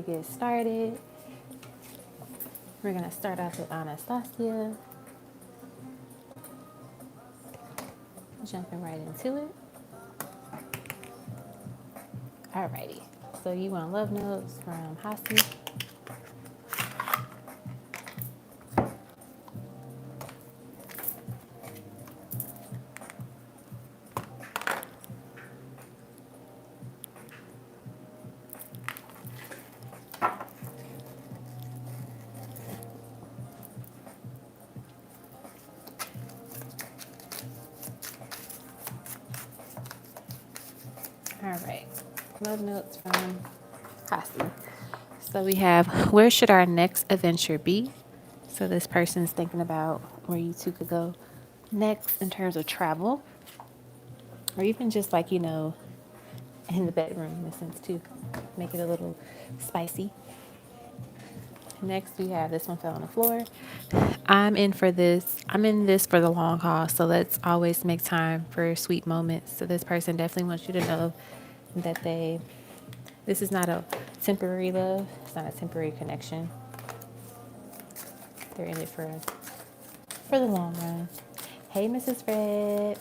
get started, we're going to start off with Anastasia. Jumping right into it. Alrighty. So you want love notes from Hasi. All right, love notes from Hasi. So we have, where should our next adventure be? So this person's thinking about where you two could go next in terms of travel, or even just like, you know, in the bedroom in a sense too. Make it a little spicy. Next we have, this one fell on the floor. I'm in this for the long haul. So let's always make time for sweet moments. So this person definitely wants you to know that this is not a temporary love. It's not a temporary connection. They're in it for the long run. Hey, Mrs. Fred.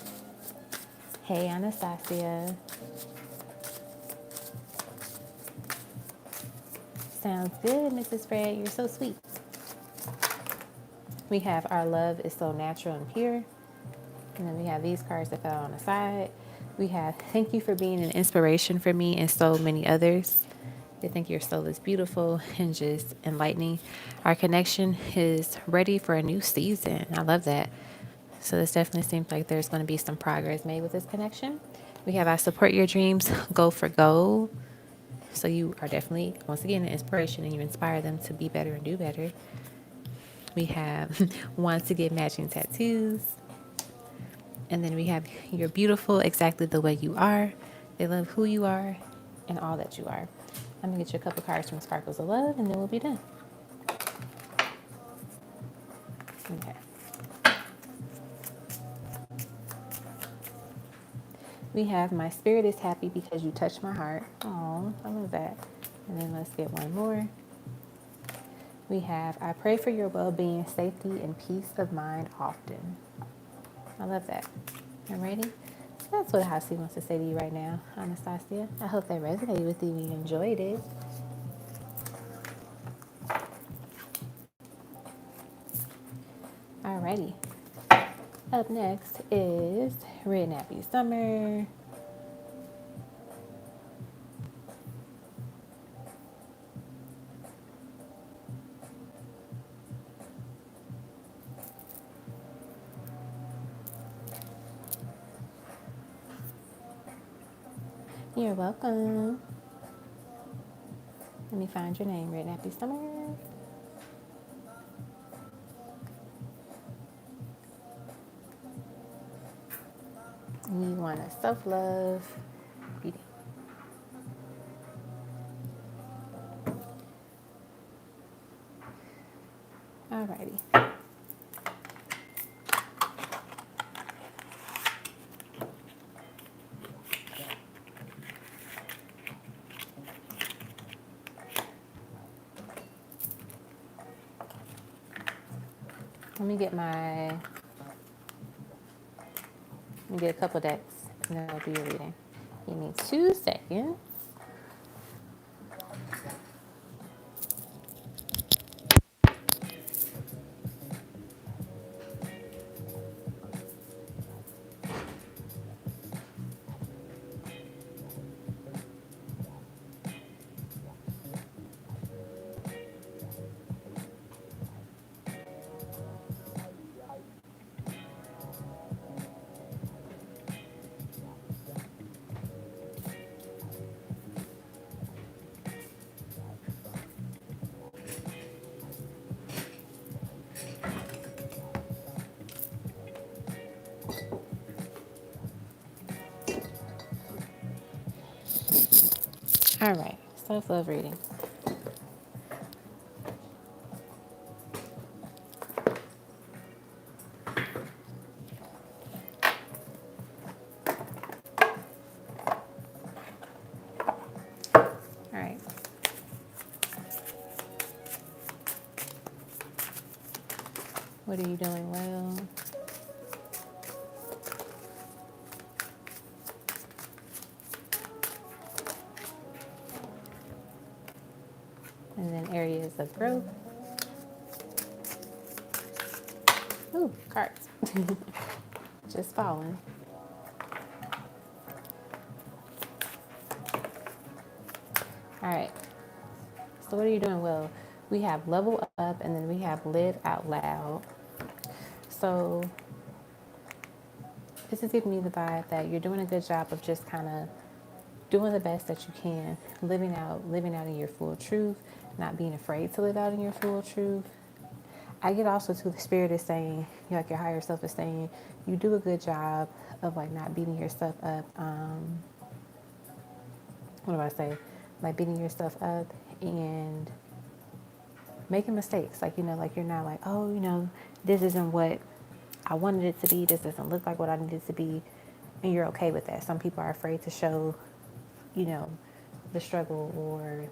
Hey, Anastasia. Sounds good, Mrs. Fred. You're so sweet. We have, our love is so natural and pure. And then we have these cards that fell on the side. We have, thank you for being an inspiration for me and so many others. They think your soul is beautiful and just enlightening. Our connection is ready for a new season. I love that. So this definitely seems like there's going to be some progress made with this connection. We have, I support your dreams, go for gold. So you are definitely, once again, an inspiration and you inspire them to be better and do better. We have, want to get matching tattoos. And then we have, you're beautiful exactly the way you are. They love who you are and all that you are. I'm going to get you a couple cards from Sparkles of Love, and then we'll be done. Okay. We have, my spirit is happy because you touched my heart. Oh, I love that. And then let's get one more. We have, I pray for your well-being, safety, and peace of mind often. I love that. Alrighty. So that's what Hasi wants to say to you right now, Anastasia. I hope that resonated with you and you enjoyed it. Alrighty. Up next is Red Nappy Summer. You're welcome. Let me find your name, Red Nappy Summer. And you want a self-love reading. Alrighty. Let me get a couple decks and then I'll do your reading. Give me 2 seconds. All right, self-love reading. All right. What are you doing well? And then areas of growth. Ooh, cards. Just falling. All right. So what are you doing well? We have level up and then we have live out loud. So this is giving me the vibe that you're doing a good job of just kind of doing the best that you can, living out in your full truth, not being afraid to live out in your full truth. I get also to the spirit is saying, like your higher self is saying, you do a good job of like not beating yourself up. What do I say? Like beating yourself up and making mistakes. Like, like you're not like, oh, this isn't what I wanted it to be. This doesn't look like what I needed it to be. And you're okay with that. Some people are afraid to show, you know, the struggle or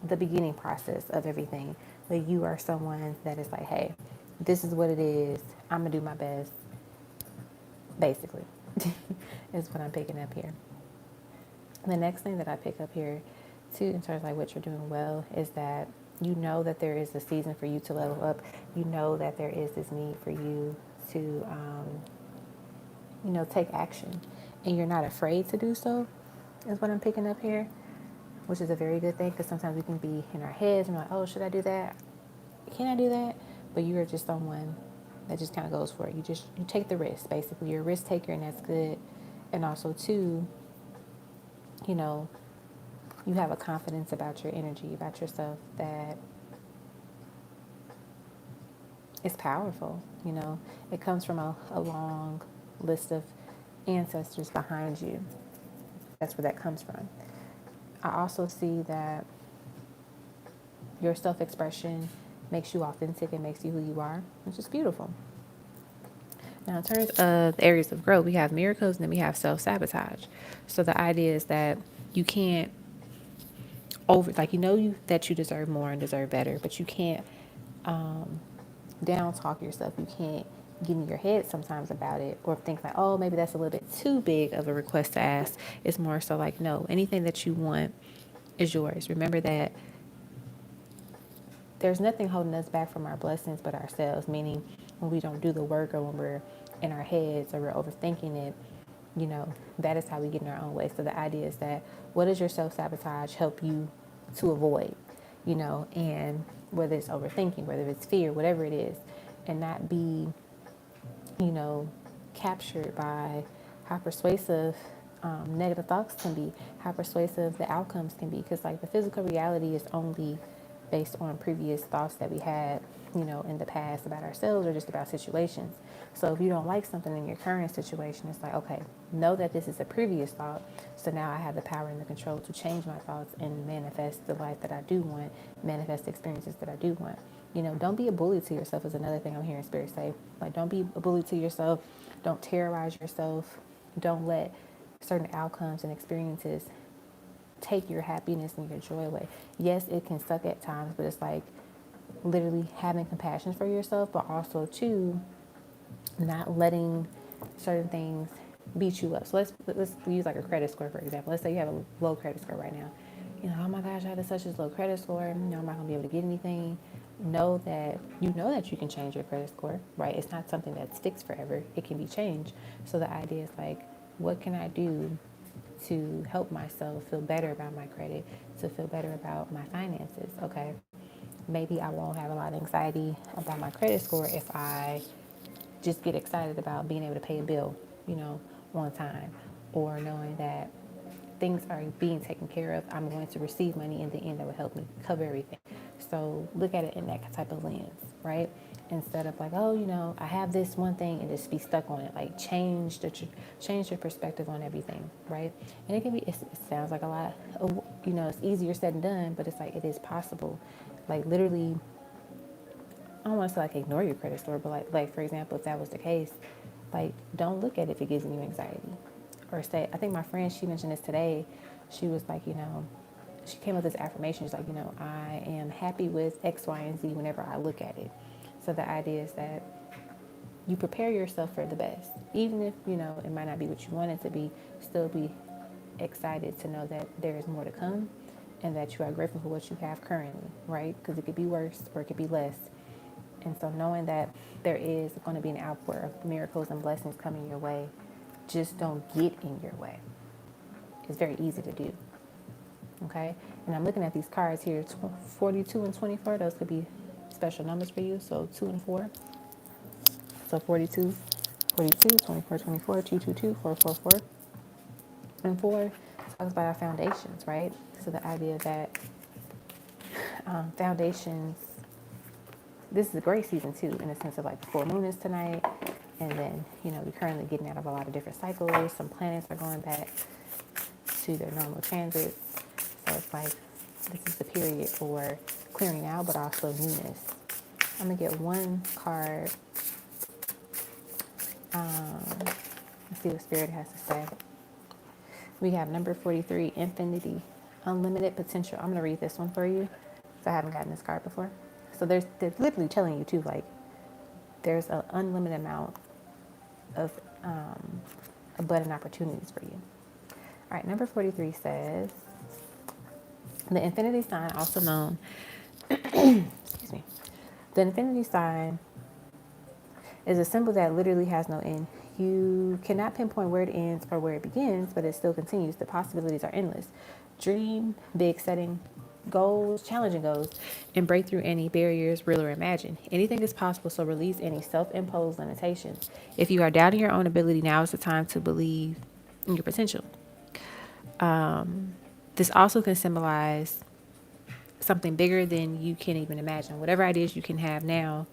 the beginning process of everything. But you are someone that is like, hey, this is what it is. I'm going to do my best, basically, is what I'm picking up here. The next thing that I pick up here, too, in terms of like what you're doing well, is that you know that there is a season for you to level up. You know that there is this need for you to, take action. And you're not afraid to do so, is what I'm picking up here, which is a very good thing because sometimes we can be in our heads and like, oh, should I do that? Can I do that? But you are just someone that just kind of goes for it. You take the risk, basically. You're a risk taker, and that's good. And also, too, you know, you have a confidence about your energy, about yourself that is powerful. It comes from a long list of ancestors behind you. That's where that comes from. I also see that your self-expression makes you authentic and makes you who you are, which is beautiful. Now, in terms of areas of growth, we have miracles and then we have self-sabotage. So the idea is that you can't that you deserve more and deserve better, but you can't down talk yourself. You can't get in your head sometimes about it or think like, oh, maybe that's a little bit too big of a request to ask. It's more so like, no, anything that you want is yours. Remember that there's nothing holding us back from our blessings but ourselves, meaning when we don't do the work or when we're in our heads or we're overthinking it, that is how we get in our own way. So the idea is that what does your self-sabotage help you to avoid, and whether it's overthinking, whether it's fear, whatever it is, and not be, captured by how persuasive negative thoughts can be, how persuasive the outcomes can be. Because like the physical reality is only based on previous thoughts that we had, in the past about ourselves or just about situations. So if you don't like something in your current situation, it's like, okay, know that this is a previous thought. So now I have the power and the control to change my thoughts and manifest the life that I do want, manifest the experiences that I do want. Don't be a bully to yourself is another thing I'm hearing Spirit say. Like, don't be a bully to yourself. Don't terrorize yourself. Don't let certain outcomes and experiences take your happiness and your joy away. Yes, it can suck at times, but it's like literally having compassion for yourself, but also too not letting certain things beat you up. So let's use like a credit score, for example. Let's say you have a low credit score right now. Oh my gosh, I have such a low credit score. I'm not gonna be able to get anything. Know that you can change your credit score, right? It's not something that sticks forever. It can be changed. So the idea is like, what can I do to help myself feel better about my credit, to feel better about my finances? Okay, maybe I won't have a lot of anxiety about my credit score if I just get excited about being able to pay a bill, on time, or knowing that things are being taken care of. I'm going to receive money in the end that will help me cover everything. So look at it in that type of lens, right? Instead of like, oh, I have this one thing and just be stuck on it. Like change your perspective on everything, right? And it can be. It sounds like a lot. It's easier said than done, but it's like it is possible. Like literally, I don't want to say like ignore your credit score, but like for example, if that was the case, like don't look at it if it gives you anxiety. Or say, I think my friend, she mentioned this today. She was like, she came up with this affirmation. She's like, I am happy with X, Y, and Z whenever I look at it. So the idea is that you prepare yourself for the best. Even if, it might not be what you want it to be, still be excited to know that there is more to come and that you are grateful for what you have currently, right? Because it could be worse or it could be less. And so knowing that there is going to be an outpour of miracles and blessings coming your way, just don't get in your way. It's very easy to do. Okay? And I'm looking at these cards here, 42 and 24. Those could be special numbers for you. So 2 and 4. So 42, 42, 24, 24, 2, 2, 2, 4, 4, 4. And 4 talks about our foundations, right? So the idea that foundations, this is a great season too, in the sense of like the full moon is tonight. And then, we're currently getting out of a lot of different cycles. Some planets are going back to their normal transits. So it's like this is the period for clearing out, but also newness. I'm going to get one card. Let's see what Spirit has to say. We have number 43, Infinity, Unlimited Potential. I'm going to read this one for you because I haven't gotten this card before. So they're literally telling you too, like, there's an unlimited amount of abundant opportunities for you. All right, number 43 says, the infinity sign, also known, excuse me, the infinity sign is a symbol that literally has no end. You cannot pinpoint where it ends or where it begins, but it still continues. The possibilities are endless. Dream big, setting goals, challenging goals, and break through any barriers, real or imagined. Anything is possible, so release any self-imposed limitations. If you are doubting your own ability, now is the time to believe in your potential. This also can symbolize something bigger than you can even imagine. Whatever ideas you have now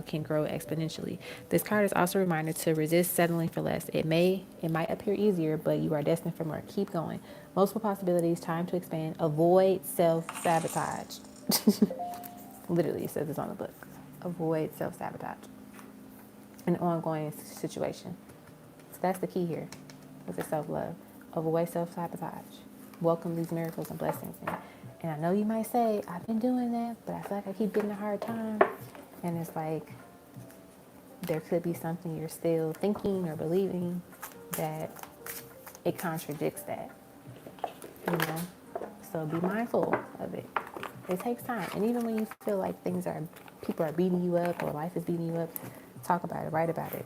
can grow exponentially. This card is also a reminder to resist settling for less. It might appear easier, but you are destined for more. Keep going. Multiple possibilities, time to expand. Avoid self-sabotage. Literally, it says this on the book. Avoid self-sabotage. An ongoing situation. So that's the key here with the self-love. Avoid self-sabotage. Welcome these miracles and blessings. And I know you might say, I've been doing that, but I feel like I keep getting a hard time. And it's like, there could be something you're still thinking or believing that it contradicts that, So be mindful of it. It takes time. And even when you feel like people are beating you up or life is beating you up, talk about it, write about it,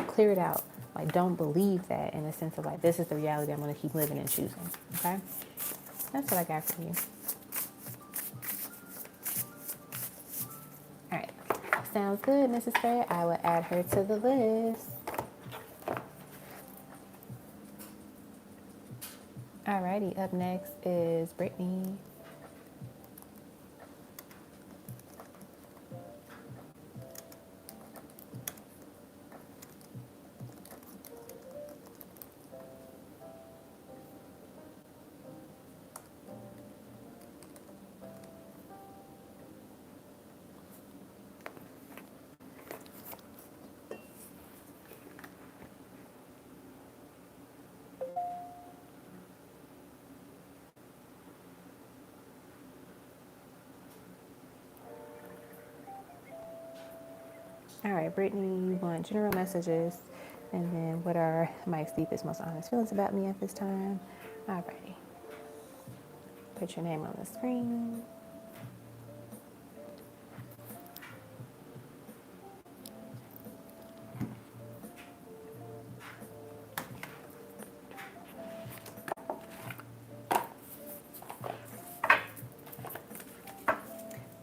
clear it out. Like, don't believe that in the sense of like, this is the reality I'm going to keep living and choosing. Okay? That's what I got for you. All right. Sounds good, Mrs. Fair. I will add her to the list. Alrighty, up next is Brittany. All right, Brittany, you want general messages, and then what are Mike's deepest, most honest feelings about me at this time? Alrighty. Put your name on the screen.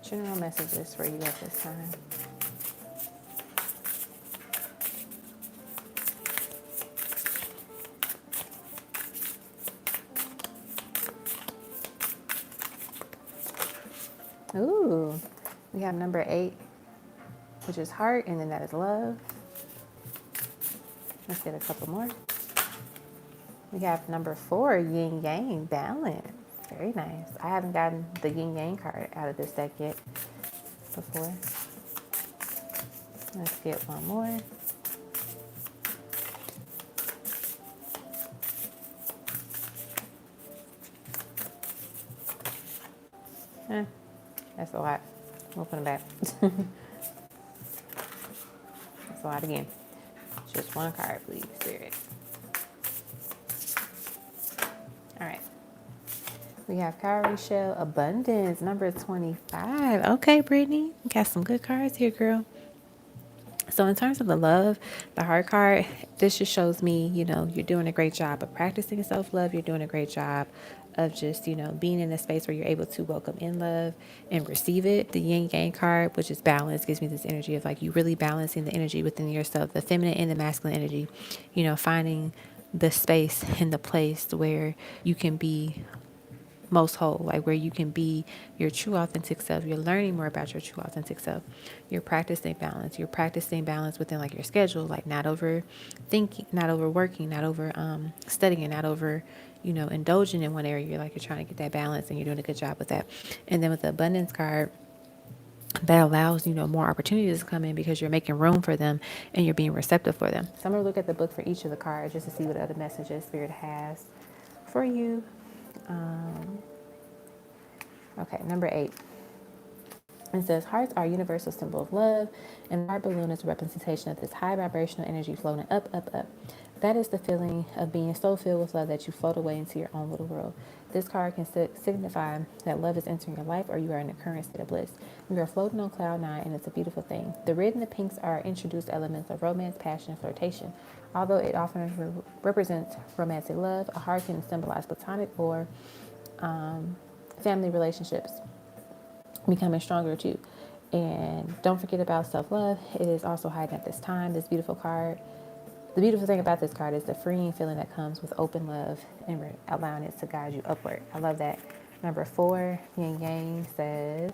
General messages for you at this time. Ooh, we have number 8, which is heart, and then that is love. Let's get a couple more. We have number 4, yin yang, balance. Very nice. I haven't gotten the yin yang card out of this deck yet before. Let's get one more. That's a lot. We'll put them back. cancel out again. Just one card, please, Spirit. All right. We have Cowrie Shell Abundance, number 25. Okay, Brittany. You got some good cards here, girl. So in terms of the love, the heart card, this just shows me, you're doing a great job of practicing self-love. You're doing a great job of just, being in a space where you're able to welcome in love and receive it. The yin yang card, which is balance, gives me this energy of like you really balancing the energy within yourself, the feminine and the masculine energy, finding the space and the place where you can be most whole, like where you can be your true authentic self. You're learning more about your true authentic self. You're practicing balance. You're practicing balance within like your schedule, like not over thinking, not overworking, not over studying, not over, indulging in one area. You're trying to get that balance and you're doing a good job with that. And then with the abundance card, that allows, more opportunities to come in because you're making room for them and you're being receptive for them. So I'm going to look at the book for each of the cards just to see what other messages Spirit has for you. Okay, number 8. It says, hearts are a universal symbol of love, and the heart balloon is a representation of this high vibrational energy floating up, up, up. That is the feeling of being so filled with love that you float away into your own little world. This card can signify that love is entering your life or you are in a current state of bliss. You are floating on cloud 9, and it's a beautiful thing. The red and the pinks are introduced elements of romance, passion, and flirtation. Although it often represents romantic love, a heart can symbolize platonic or family relationships becoming stronger too. And don't forget about self-love. It is also hiding at this time. This beautiful card. The beautiful thing about this card is the freeing feeling that comes with open love and allowing it to guide you upward. I love that. Number 4, yin yang, says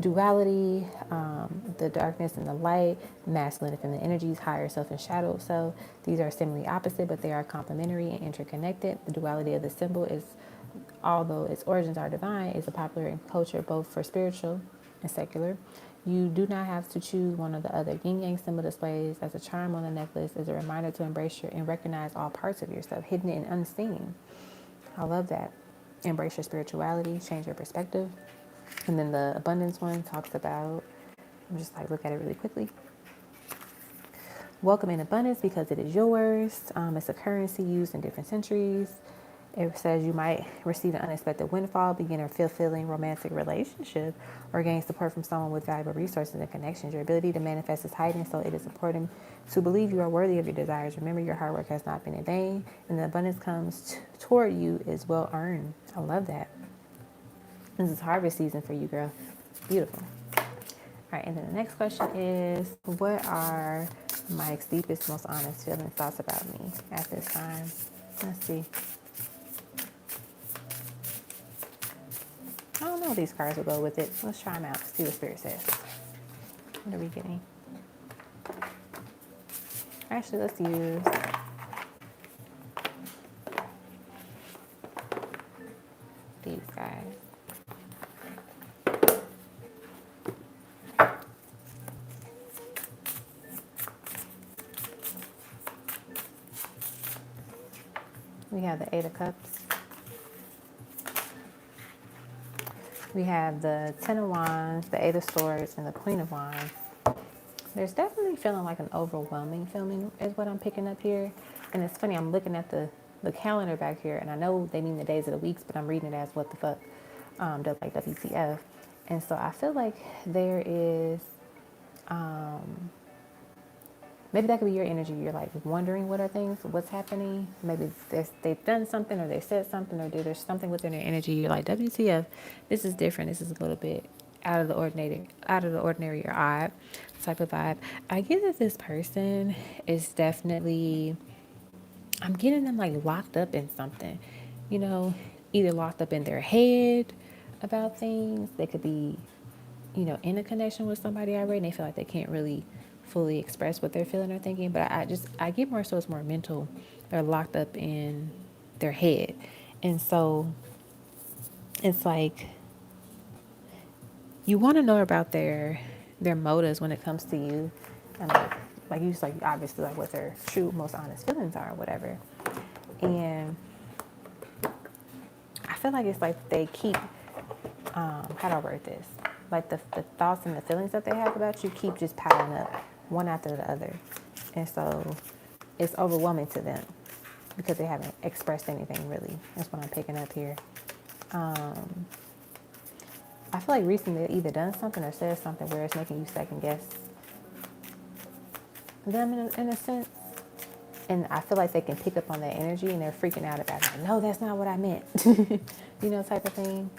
duality, the darkness and the light, masculine and feminine energies, higher self and shadow self. These are seemingly opposite, but they are complementary and interconnected. The duality of the symbol is, although its origins are divine, is a popular in culture both for spiritual and secular. You do not have to choose one or the other. Yin Yang symbol displays as a charm on the necklace is a reminder to embrace and recognize all parts of yourself, hidden and unseen. I love that. Embrace your spirituality, change your perspective. And then the abundance one talks about, I'm just look at it really quickly. Welcome in abundance because it is yours. It's a currency used in different centuries. It says you might receive an unexpected windfall, begin a fulfilling romantic relationship, or gain support from someone with valuable resources and connections. Your ability to manifest is heightened, so it is important to believe you are worthy of your desires. Remember, your hard work has not been in vain, and the abundance comes toward you is well earned. I love that. This is harvest season for you, girl. Beautiful. All right, and then the next question is, what are my deepest, most honest feelings, thoughts about me at this time? Let's see. I don't know if these cards will go with it. Let's try them out. See what Spirit says. What are we getting? Actually, let's use these guys. We have the 8 of Cups. We have the 10 of Wands, the 8 of Swords, and the Queen of Wands. There's definitely feeling like an overwhelming feeling is what I'm picking up here. And it's funny, I'm looking at the calendar back here, and I know they mean the days of the weeks, but I'm reading it as what the fuck, like WTF. And so I feel like there is, maybe that could be your energy. You're wondering what are things, what's happening. Maybe they've done something or they said something or there's something within their energy. You're like, WTF, this is different. This is a little bit out of the ordinary or odd type of vibe. I get that this person is definitely, I'm getting them locked up in something, either locked up in their head about things. They could be, in a connection with somebody already and they feel like they can't really fully express what they're feeling or thinking. But I get more so it's more mental. They're locked up in their head. And so it's like you want to know about their motives when it comes to you. And you just obviously what their true most honest feelings are or whatever. And I feel like it's they keep how do I word this? like the thoughts and the feelings that they have about you keep just piling up one after the other. And so it's overwhelming to them because they haven't expressed anything really. That's what I'm picking up here. I feel like recently they either done something or said something where it's making you second guess them in a sense. And I feel like they can pick up on that energy and they're freaking out about it. Like, no, that's not what I meant. You know, type of thing.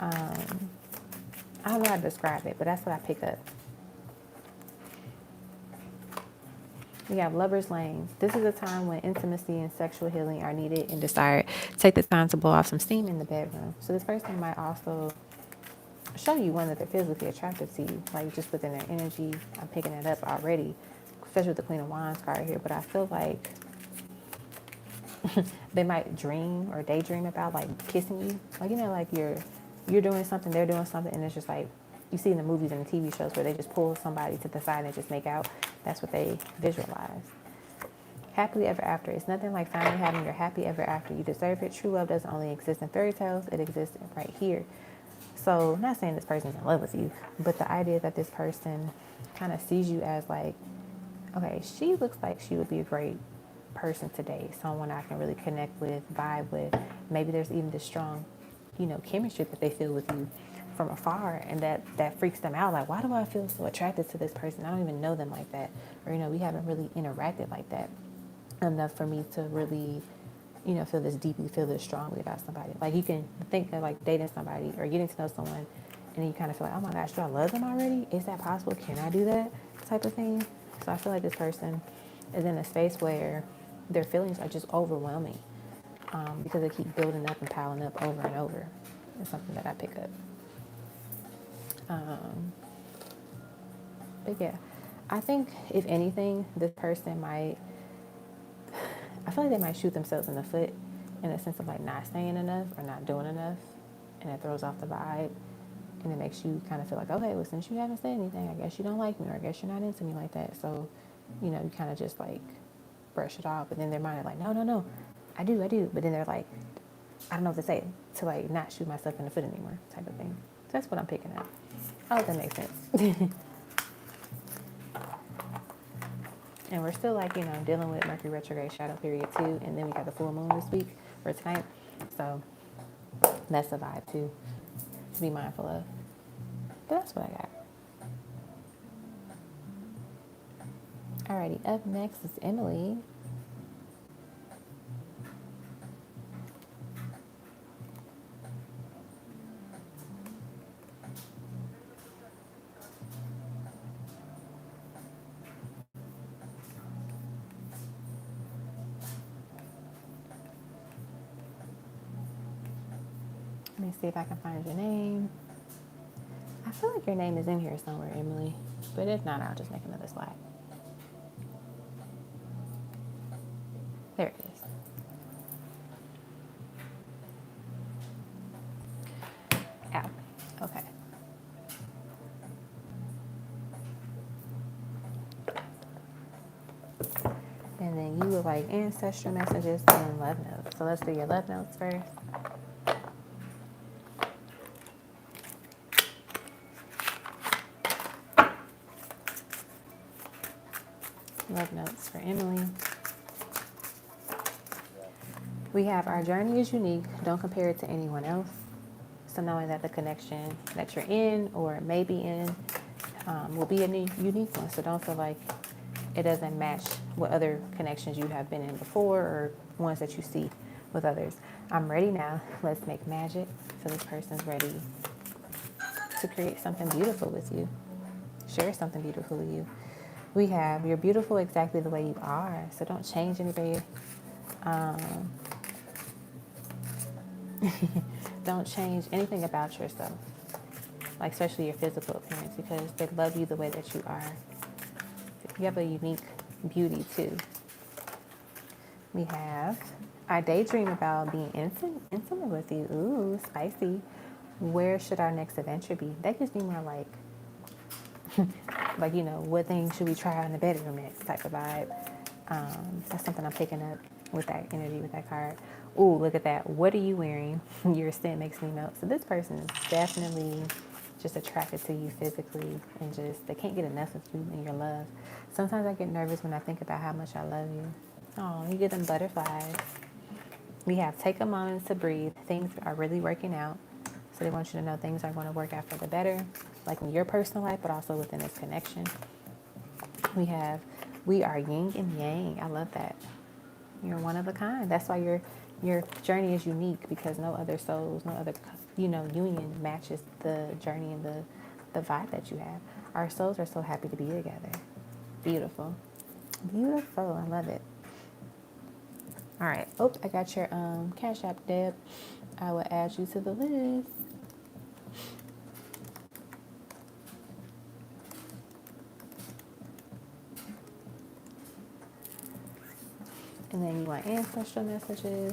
I don't know how to describe it, but that's what I pick up. We have Lover's Lane. This is a time when intimacy and sexual healing are needed and desired. Take the time to blow off some steam in the bedroom. So this person might also show you one that they're physically attracted to you, like just within their energy. I'm picking it up already, especially with the Queen of Wands card here. But I feel like they might dream or daydream about like kissing you. Like, you know, like you're doing something, they're doing something, and it's just like you see in the movies and the TV shows where they just pull somebody to the side and just make out. That's what they visualize. Happily ever after. It's nothing like finally having your happy ever after. You deserve it. True love doesn't only exist in fairy tales. It exists right here. So I'm not saying this person's in love with you, but the idea that this person kind of sees you as like, okay, she looks like she would be a great person today. Someone I can really connect with, vibe with. Maybe there's even this strong, you know, chemistry that they feel with you from afar, and that freaks them out. Like, why do I feel so attracted to this person? I don't even know them like that. Or, you know, we haven't really interacted like that enough for me to really, you know, feel this deeply, feel this strongly about somebody. Like, you can think of like dating somebody or getting to know someone, and then you kind of feel like, oh my gosh, do I love them already? Is that possible? Can I do that? Type of thing. So I feel like this person is in a space where their feelings are just overwhelming, because they keep building up and piling up over and over. It's something that I pick up. But yeah, I think if anything, this person might, I feel like they might shoot themselves in the foot in a sense of like not saying enough or not doing enough, and it throws off the vibe, and it makes you kind of feel like, okay, well, since you haven't said anything, I guess you don't like me, or I guess you're not into me like that. So, you know, you kind of just like brush it off, but then their mind is like, no, I do. But then they're like, I don't know what to say to like not shoot myself in the foot anymore, type of thing. So that's what I'm picking up. I hope that makes sense. And we're still like, you know, dealing with Mercury retrograde shadow period too. And then we got the full moon this week or tonight. So that's a vibe too to be mindful of. But that's what I got. Alrighty, up next is Emily. Let me see if I can find your name. I feel like your name is in here somewhere, Emily. But if not, I'll just make another slide. There it is. Ow. Okay. And then you would like ancestral messages and love notes. So let's do your love notes first. Love notes for Emily. We have our journey is unique. Don't compare it to anyone else. So knowing that the connection that you're in or may be in will be a unique one. So don't feel like it doesn't match what other connections you have been in before or ones that you see with others. I'm ready now. Let's make magic. So this person's ready to create something beautiful with you. Share something beautiful with you. We have, you're beautiful exactly the way you are. So don't change anybody. Don't change anything about yourself, like especially your physical appearance, because they love you the way that you are. You have a unique beauty too. We have, I daydream about being intimate with you. Ooh, spicy. Where should our next adventure be? That gives me more like, like, you know, what things should we try out in the bedroom next type of vibe. That's something I'm picking up with that energy, with that card. Ooh, look at that. What are you wearing? Your scent makes me melt. So this person is definitely just attracted to you physically, and just they can't get enough of you and your love. Sometimes I get nervous when I think about how much I love you. Oh, you get them butterflies. We have take a moment to breathe. Things are really working out. So they want you to know things are going to work out for the better, like in your personal life, but also within this connection. We have, we are yin and yang. I love that. You're one of a kind. That's why your journey is unique, because no other souls, no other, union matches the journey and the vibe that you have. Our souls are so happy to be together. Beautiful. Beautiful. I love it. All right. Oh, I got your Cash App, Deb. I will add you to the list. And then you want ancestral messages.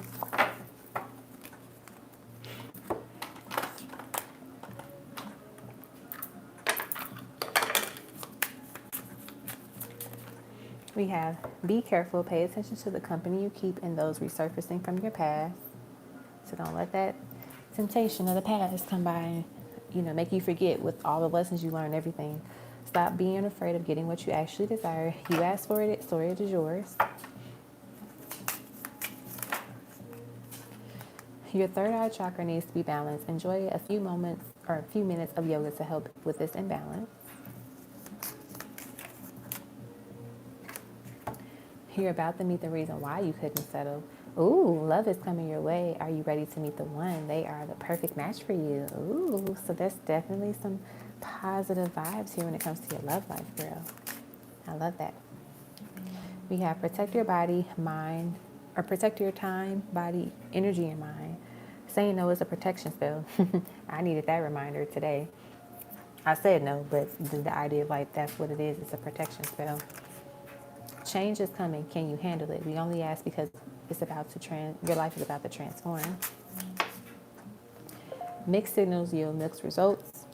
We have, be careful, pay attention to the company you keep and those resurfacing from your past. So don't let that temptation of the past come by and, make you forget with all the lessons you learned, everything. Stop being afraid of getting what you actually desire. You asked for it, so it is yours. Your third eye chakra needs to be balanced. Enjoy a few moments or a few minutes of yoga to help with this imbalance. You're about to meet the reason why you couldn't settle. Ooh, love is coming your way. Are you ready to meet the one? They are the perfect match for you. Ooh, so there's definitely some positive vibes here when it comes to your love life, girl. I love that. We have protect your body, mind, or protect your time, body, energy, and mind. Saying no is a protection spell. I needed that reminder today. I said no, but the idea of like that's what it is. It's a protection spell. Change is coming. Can you handle it? We only ask because it's about to your life is about to transform. Mixed signals yield mixed results.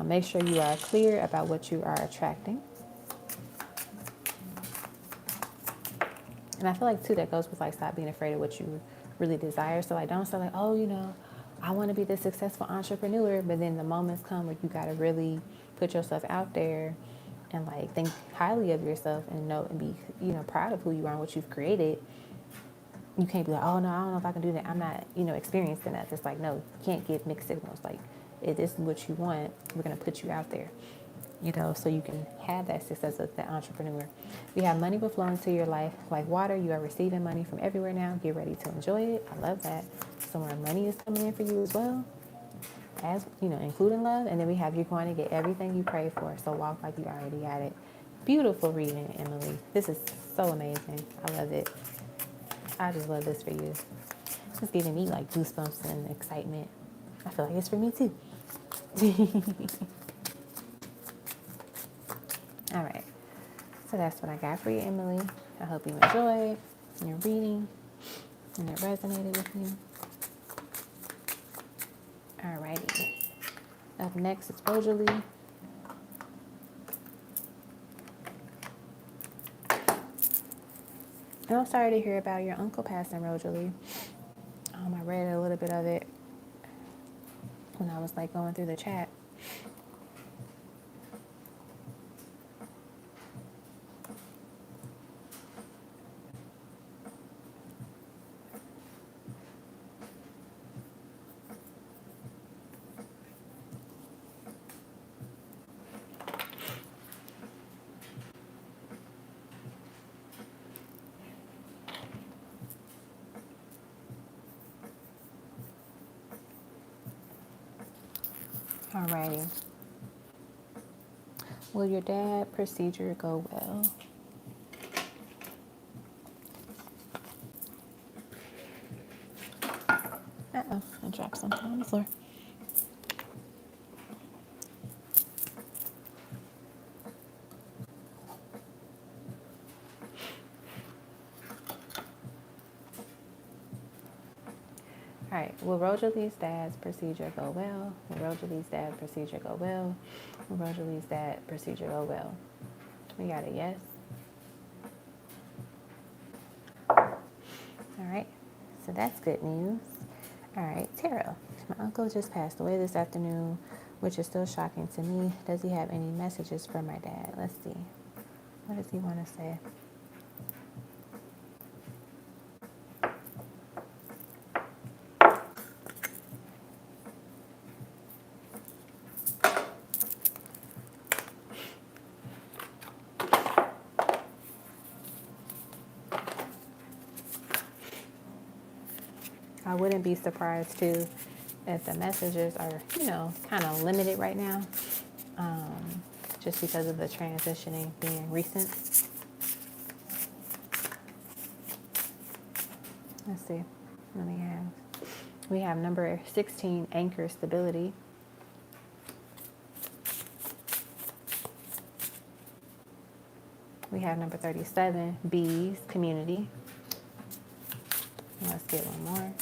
Make sure you are clear about what you are attracting. And I feel like too that goes with like stop being afraid of what you really desire. So like don't say like, oh, I want to be this successful entrepreneur, but then the moments come where you got to really put yourself out there and like think highly of yourself and know and be proud of who you are and what you've created. You can't be like, oh no, I don't know if I can do that. I'm not experienced enough. It's like, no, you can't get mixed signals. Like if this is what you want, we're gonna put you out there, so you can have that success as the entrepreneur. We have money will flow into your life like water. You are receiving money from everywhere now. Get ready to enjoy it. I love that. So more money is coming in for you as well, as including love. And then we have you're going to get everything you pray for. So walk like you already got it. Beautiful reading, Emily. This is so amazing. I love it. I just love this for you. It's giving me like goosebumps and excitement. I feel like it's for me too. All right. So that's what I got for you, Emily. I hope you enjoyed your reading and it resonated with you. All righty. Up next is Rosalie. And I'm sorry to hear about your uncle passing, Rosalie. I read a little bit of it when I was like going through the chat. Alrighty. Will your dad procedure go well? Uh-oh, I dropped something on the floor. All right, will Rosalie's dad's procedure go well? Will Rosalie's dad's procedure go well? Will Rosalie's dad's procedure go well? We got a yes. All right, so that's good news. All right, tarot. My uncle just passed away this afternoon, which is still shocking to me. Does he have any messages for my dad? Let's see. What does he want to say? I wouldn't be surprised too if the messages are, kind of limited right now, just because of the transitioning being recent. Let's see. We have number 16, anchor stability. We have number 37, bees, community. Let's get one more.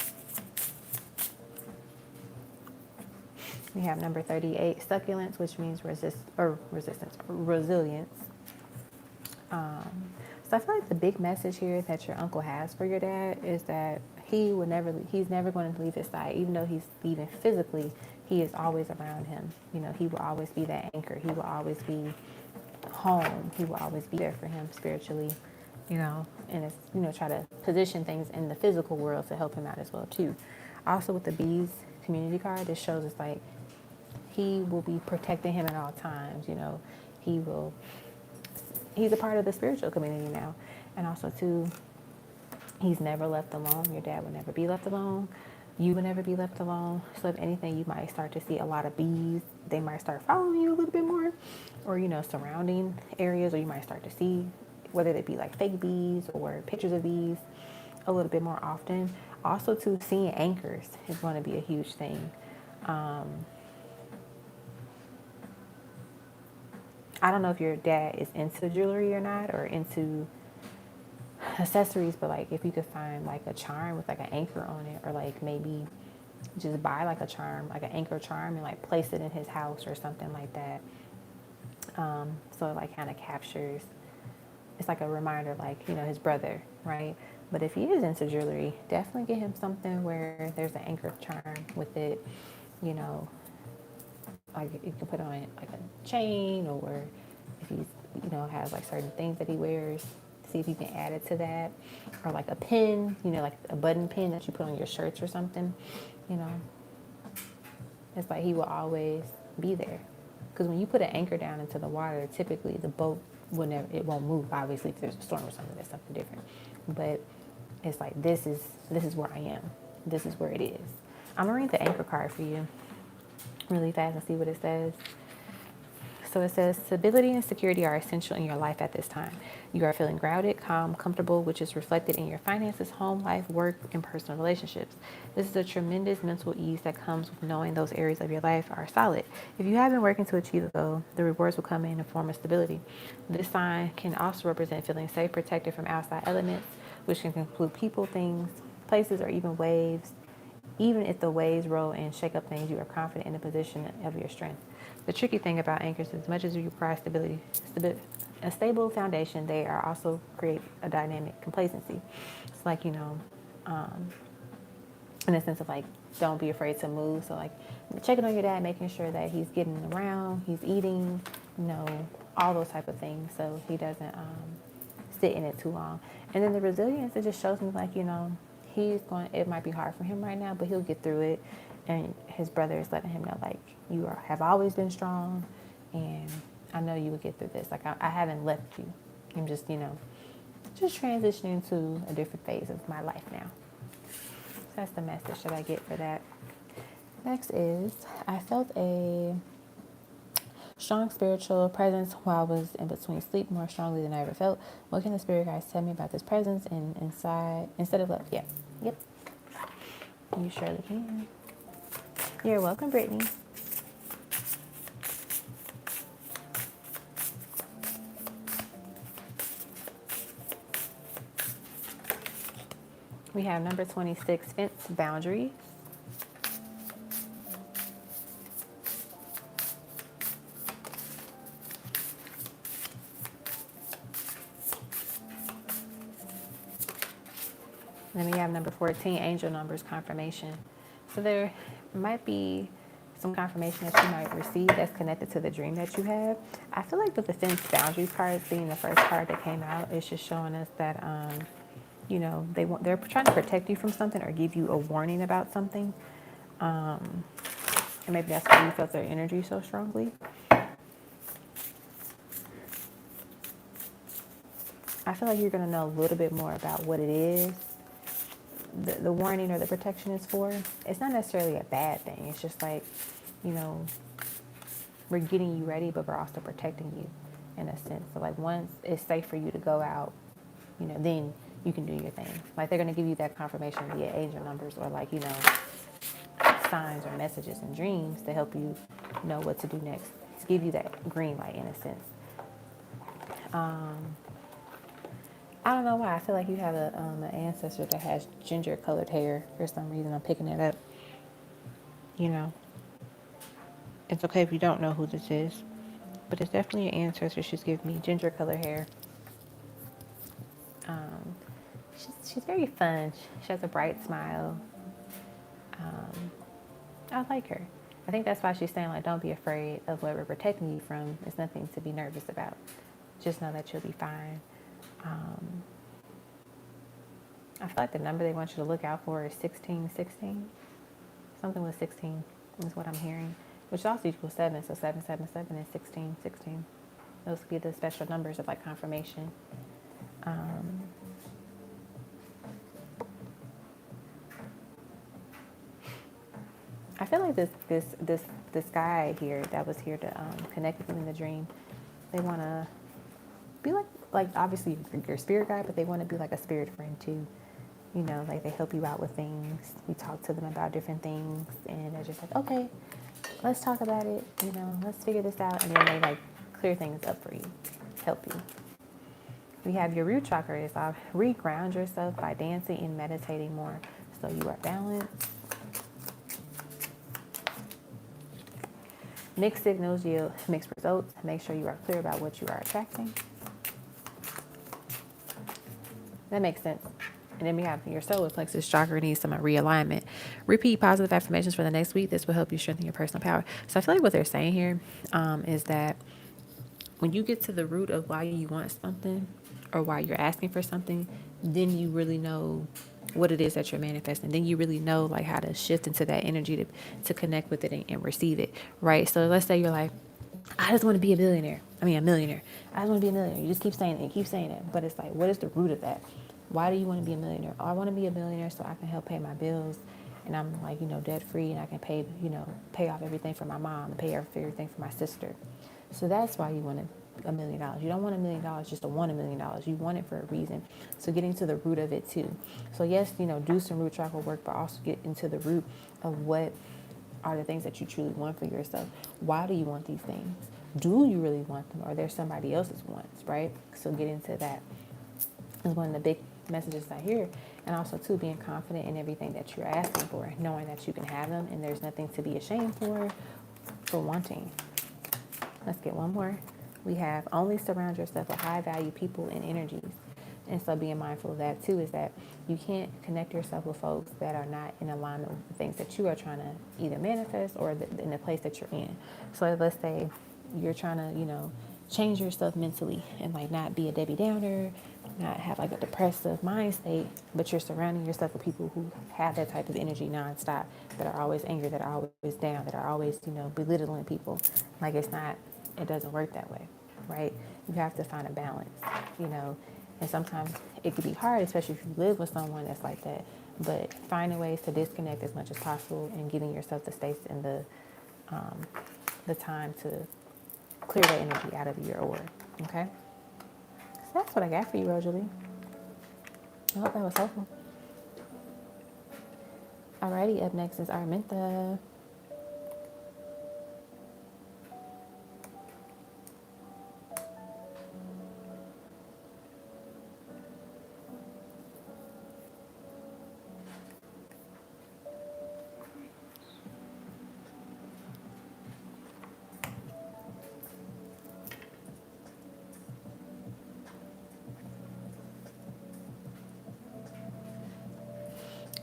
We have number 38, succulents, which means resilience. So I feel like the big message here that your uncle has for your dad is that he's never going to leave his side. Even though he's leaving physically, he is always around him. He will always be that anchor. He will always be home. He will always be there for him spiritually, and it's, try to position things in the physical world to help him out as well too. Also with the bees community card, this shows us like he will be protecting him at all times. He's a part of the spiritual community now. And also too, he's never left alone. Your dad will never be left alone. You will never be left alone. So if anything, you might start to see a lot of bees. They might start following you a little bit more, or, surrounding areas, or you might start to see, whether it be like fake bees or pictures of bees, a little bit more often. Also too, seeing anchors is going to be a huge thing. I don't know if your dad is into jewelry or not, or into accessories, but like if you could find like a charm with like an anchor on it, or like maybe just buy like a charm, like an anchor charm, and like place it in his house or something like that. So it like kind of captures, it's like a reminder, like, his brother, right? But if he is into jewelry, definitely get him something where there's an anchor charm with it, like you can put on it like a chain, or if he's, has like certain things that he wears, see if you can add it to that, or like a pin, like a button pin that you put on your shirts or something, it's like he will always be there. Because when you put an anchor down into the water, typically the boat it won't move. Obviously, if there's a storm or something, that's something different. But it's like, this is where I am. This is where it is. I'm gonna read the anchor card for you really fast and see what it says. So it says, stability and security are essential in your life at this time. You are feeling grounded, calm, comfortable, which is reflected in your finances, home life, work, and personal relationships. This is a tremendous mental ease that comes with knowing those areas of your life are solid. If you have been working to achieve a goal, the rewards will come in a form of stability. This sign can also represent feeling safe, protected from outside elements, which can include people, things, places, or even waves. Even if the waves roll and shake up things, you are confident in the position of your strength. The tricky thing about anchors is, as much as you require a stable foundation, they are also create a dynamic complacency. It's like, in the sense of like, don't be afraid to move. So like checking on your dad, making sure that he's getting around, he's eating, all those type of things, so he doesn't sit in it too long. And then the resilience, it just shows me like, it might be hard for him right now, but he'll get through it. And his brother is letting him know, like, have always been strong, and I know you will get through this. Like, I haven't left you. I'm just, just transitioning to a different phase of my life now. So that's the message that I get for that. Next is, I felt a strong spiritual presence while I was in between sleep, more strongly than I ever felt. What can the spirit guides tell me about this presence and instead of love? Yep. You surely can. You're welcome, Brittany. We have number 26, fence boundaries. Then we have number 14, angel numbers confirmation. So there might be some confirmation that you might receive that's connected to the dream that you have. I feel like with the Fence Boundaries card being the first card that came out, it's just showing us that you know, they're trying to protect you from something or give you a warning about something. And maybe that's why you felt their energy so strongly. I feel like you're going to know a little bit more about what it is the warning or the protection is for. It's not necessarily a bad thing. It's just like, you know, we're getting you ready, but we're also protecting you in a sense. So like once it's safe for you to go out, you know, then you can do your thing. Like they're going to give you that confirmation via angel numbers or like, you know, signs or messages and dreams to help you know what to do next, to give you that green light in a sense. I don't know why. I feel like you have an ancestor that has ginger colored hair for some reason. I'm picking it up. You know, it's okay if you don't know who this is, but it's definitely an ancestor. She's giving me ginger colored hair. Um, she's very fun. She has a bright smile. I like her. I think that's why she's saying like, don't be afraid of what we're protecting you from. It's nothing to be nervous about. Just know that you'll be fine. I feel like the number they want you to look out for is 1616. Something with 16 is what I'm hearing, which also equals 7. So 777 and 1616. Those could be the special numbers of like confirmation. I feel like this guy here that was here to connect with you in the dream, they want to be like obviously your spirit guide, but they want to be like a spirit friend too. You know, like they help you out with things. We talk to them about different things, and they're just like, okay, let's talk about it. You know, let's figure this out, and then they like clear things up for you, help you. We have your root chakra is off. Reground yourself by dancing and meditating more, so you are balanced. Mixed signals yield mixed results. Make sure you are clear about what you are attracting. That makes sense. And then we have your solar plexus chakra needs some realignment. Repeat positive affirmations for the next week. This will help you strengthen your personal power. So I feel like what they're saying here is that when you get to the root of why you want something or why you're asking for something, then you really know what it is that you're manifesting. Then you really know like how to shift into that energy to connect with it and receive it, right? So let's say you're like, I just want to be a billionaire. I mean, a millionaire. I just want to be a millionaire. You just keep saying it and keep saying it. But it's like, what is the root of that? Why do you want to be a millionaire? Oh, I want to be a millionaire so I can help pay my bills. And I'm like, you know, debt free and I can pay, you know, pay off everything for my mom and pay for everything for my sister. So that's why you want $1 million. You don't want $1 million just to want $1 million. You want it for a reason. So getting to the root of it too. So yes, you know, do some root chakra work, but also get into the root of what are the things that you truly want for yourself. Why do you want these things? Do you really want them, or there's somebody else's wants, right? So get into that is one of the big messages I hear. And also too, being confident in everything that you're asking for, knowing that you can have them and there's nothing to be ashamed for wanting. Let's get one more. We have only surround yourself with high value people and energies. And so being mindful of that too is that you can't connect yourself with folks that are not in alignment with the things that you are trying to either manifest or in the place that you're in. So let's say you're trying to, you know, change yourself mentally and like not be a Debbie Downer, not have like a depressive mind state, but you're surrounding yourself with people who have that type of energy nonstop, that are always angry, that are always down, that are always, you know, belittling people. Like it doesn't work that way, right? You have to find a balance, you know, and sometimes it could be hard, especially if you live with someone that's like that, but finding ways to disconnect as much as possible and giving yourself the space and the time to clear that energy out of your aura, okay? So that's what I got for you, Rosalie. I hope that was helpful. Alrighty, up next is Arminta.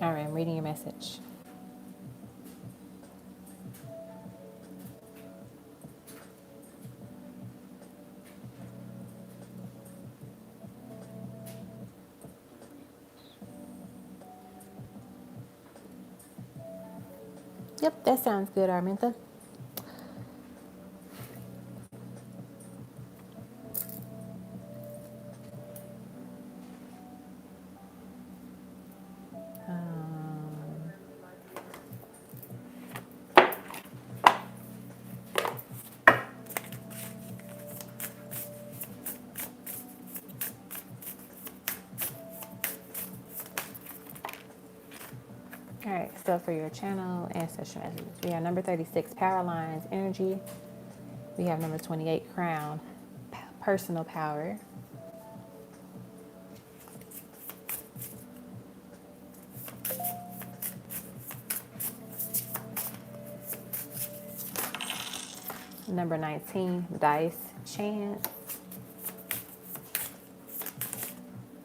All right, I'm reading your message. Yep, that sounds good, Arminta. Um, all right, so for your channel ancestral messages, we have number 36, power lines, energy. We have number 28, crown, personal power. Number 19, dice, chance.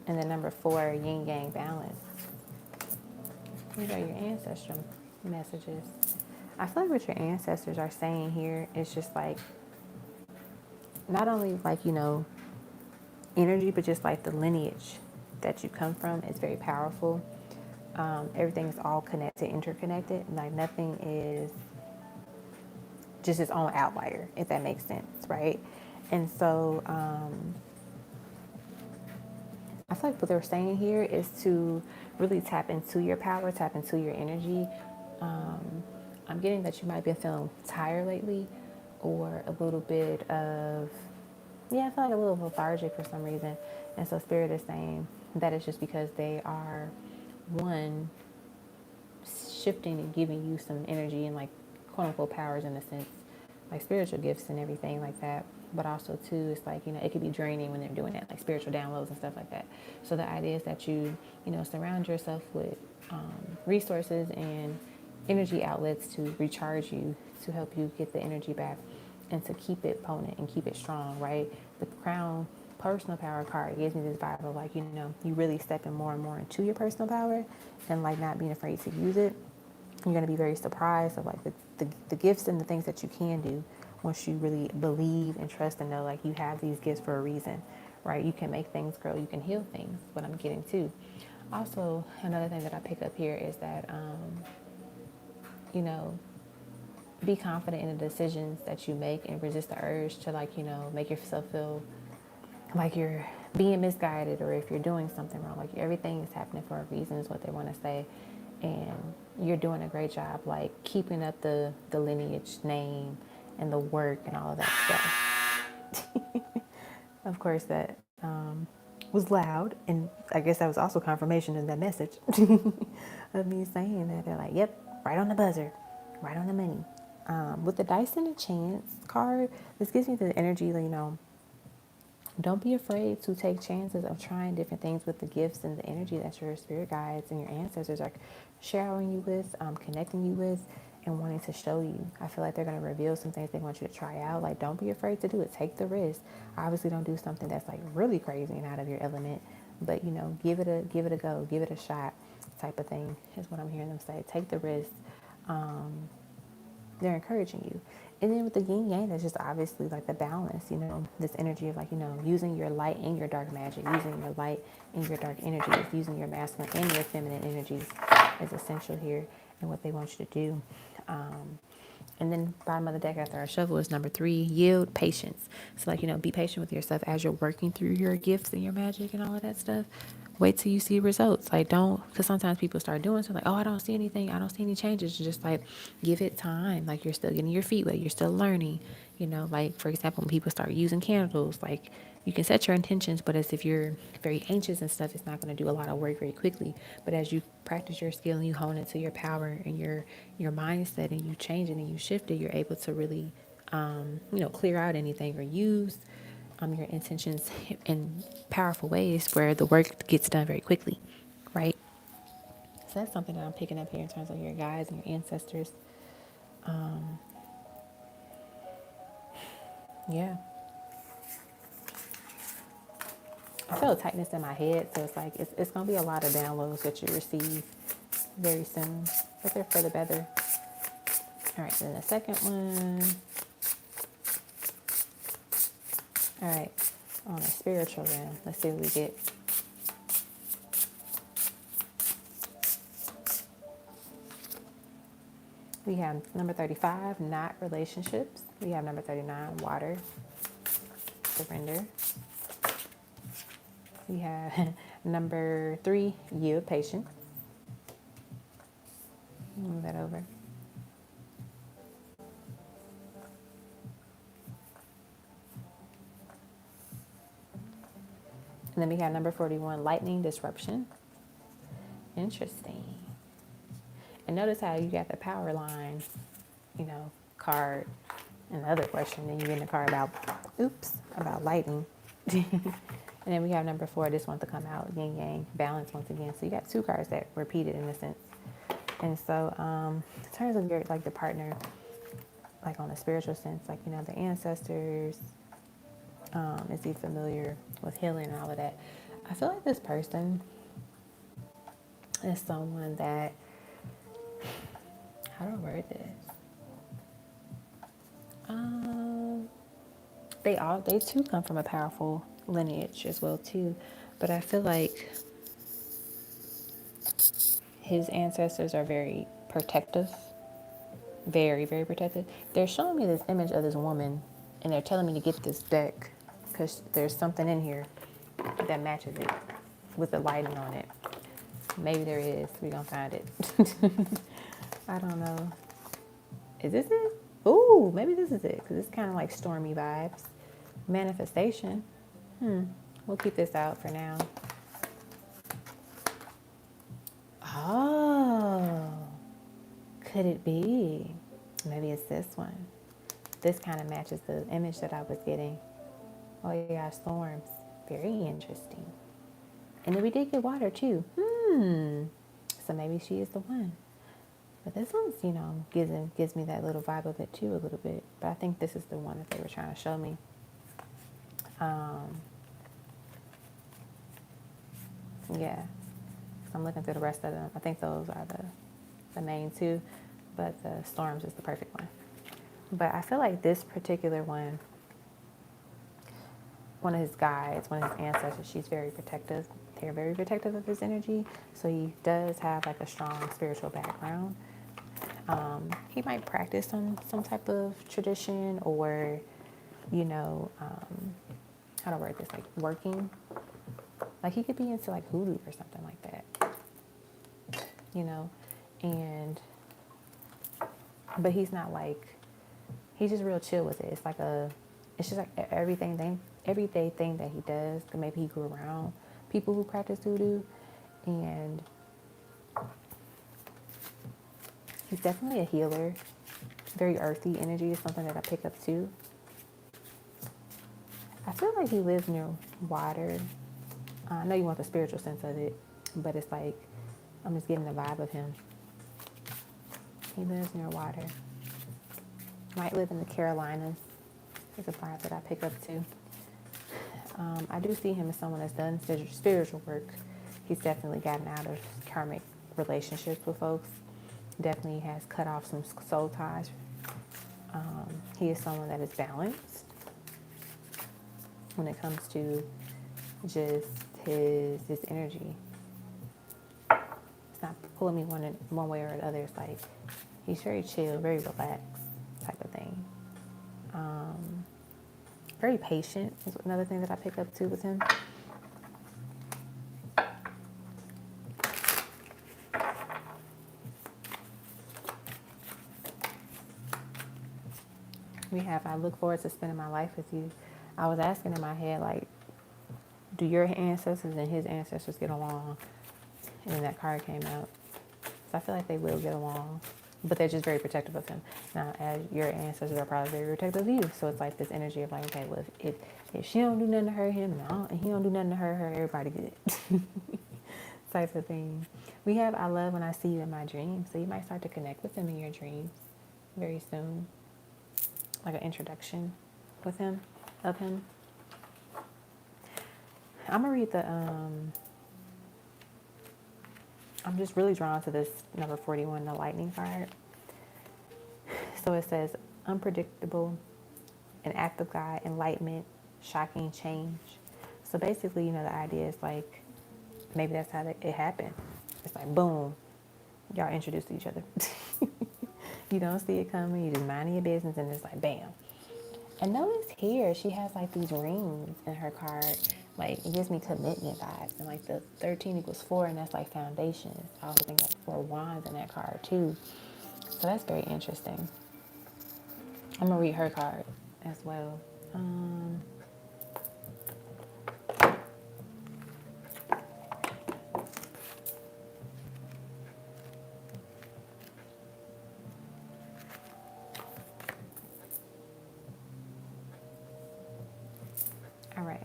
And then number 4, yin yang, balance. These are your ancestral messages. I feel like what your ancestors are saying here is just like, not only like, energy, but just like the lineage that you come from is very powerful. Everything is all connected, interconnected. Like nothing is just its own outlier, if that makes sense, right? And so I feel like what they're saying here is to really tap into your power, tap into your energy. I'm getting that you might be feeling tired lately, or a little bit of, yeah, I feel like a little lethargic for some reason. And so Spirit is saying that it's just because they are, one, shifting and giving you some energy and like quote unquote powers in a sense, like spiritual gifts and everything like that. But also too, it's like, it could be draining when they're doing that, like spiritual downloads and stuff like that. So the idea is that you surround yourself with resources and energy outlets to recharge you, to help you get the energy back and to keep it potent and keep it strong, right? The crown personal power card gives me this vibe of like, you really stepping more and more into your personal power and like not being afraid to use it. You're going to be very surprised of like the gifts and the things that you can do once you really believe and trust and know like you have these gifts for a reason, right? You can make things grow, you can heal things, what I'm getting to. Also, another thing that I pick up here is that, you know, be confident in the decisions that you make and resist the urge to like, make yourself feel like you're being misguided or if you're doing something wrong. Like everything is happening for a reason is what they want to say. And you're doing a great job like keeping up the lineage name and the work and all of that stuff. Of course that was loud, and I guess that was also confirmation in that message of me saying that. They're like, yep, right on the buzzer, right on the money. With the dice and the chance card, this gives me the energy, don't be afraid to take chances of trying different things with the gifts and the energy that your spirit guides and your ancestors are sharing you with, connecting you with, and wanting to show you. I feel like they're going to reveal some things they want you to try out. Like, don't be afraid to do it. Take the risk. Obviously, don't do something that's like really crazy and out of your element, but give it a go, give it a shot, type of thing is what I'm hearing them say. Take the risk. They're encouraging you. And then with the yin yang, that's just obviously like the balance, this energy of like, using your light and your dark magic, using your light and your dark energies, using your masculine and your feminine energies is essential here and what they want you to do. And then bottom of the deck after our shuffle is number 3, yield, patience. So like, be patient with yourself as you're working through your gifts and your magic and all of that stuff. Wait till you see results. Like because sometimes people start doing something like, oh, I don't see anything. I don't see any changes. Just like, give it time. Like you're still getting your feet wet. You're still learning, like for example, when people start using candles, like you can set your intentions, but as if you're very anxious and stuff, it's not going to do a lot of work very quickly. But as you practice your skill and you hone it to your power and your mindset and you change it and you shift it, you're able to really, clear out anything or use your intentions in powerful ways where the work gets done very quickly, right? So that's something that I'm picking up here in terms of your guides and your ancestors. Yeah. I feel a tightness in my head, so it's like it's gonna be a lot of downloads that you receive very soon, but they're for the better. All right, then the second one. All right, on a spiritual realm, let's see what we get. We have number 35, not relationships. We have number 39, water, surrender. We have number 3, yield, patience. Move that over. And then we have number 41, lightning, disruption. Interesting. And notice how you got the power line, card. Another question, then you get in the card about lightning. And then we have number 4, this one to come out, yin yang, balance once again. So you got 2 cards that repeated in a sense. And so in terms of your the partner, like on a spiritual sense, the ancestors, is he familiar with healing and all of that? I feel like this person is someone that, how do I word this? They too come from a powerful lineage as well too, but I feel like his ancestors are very protective, very very protective. They're showing me this image of this woman, and they're telling me to get this deck because there's something in here that matches it with the lighting on it. Maybe there is. We gonna find it. I don't know. Is this it? Ooh, maybe this is it because it's kind of like stormy vibes. Manifestation. We'll keep this out for now. Oh, could it be? Maybe it's this one. This kind of matches the image that I was getting. Oh yeah, storms. Very interesting. And then we did get water too. So maybe she is the one. But this one's, gives me that little vibe of it too a little bit. But I think this is the one that they were trying to show me. Yeah. I'm looking through the rest of them. I think those are the main 2. But the storms is the perfect one. But I feel like this particular one of his guides, one of his ancestors, she's very protective. They're very protective of his energy. So he does have a strong spiritual background. He might practice on some type of tradition or, how to word this, working. He could be into hoodoo or something like that, but he's not he's just real chill with it. It's just everyday thing that he does. Maybe he grew around people who practice voodoo, and he's definitely a healer. Very earthy energy is something that I pick up too. I feel like he lives near water. I know you want the spiritual sense of it, but it's I'm just getting the vibe of him. He lives near water. Might live in the Carolinas. It's a vibe that I pick up too. I do see him as someone that's done spiritual work. He's definitely gotten out of karmic relationships with folks. Definitely has cut off some soul ties. He is someone that is balanced when it comes to just his energy. It's not pulling me one way or the other. It's he's very chill, very relaxed type of thing. Very patient is another thing that I pick up too with him. We have, I look forward to spending my life with you. I was asking in my head, do your ancestors and his ancestors get along? And then that card came out. So I feel like they will get along. But they're just very protective of him. Now, as your ancestors are probably very protective of you. So it's this energy of okay, well, if she don't do nothing to hurt him and he don't do nothing to her, everybody good. Type of thing. We have, I love when I see you in my dreams. So you might start to connect with him in your dreams very soon. An introduction with him, of him. I'm going to read I'm just really drawn to this number 41, the lightning card. So it says, unpredictable, an act of God, enlightenment, shocking change. So basically, the idea is maybe that's how it happened. It's boom, y'all introduced to each other. You don't see it coming. You just mind your business, and it's like bam. And notice here, she has like these rings in her card. Like, it gives me commitment vibes. And like the 13 equals 4, and that's like foundation. I also think that's 4 wands in that card too. So that's very interesting. I'm gonna read her card as well. All right.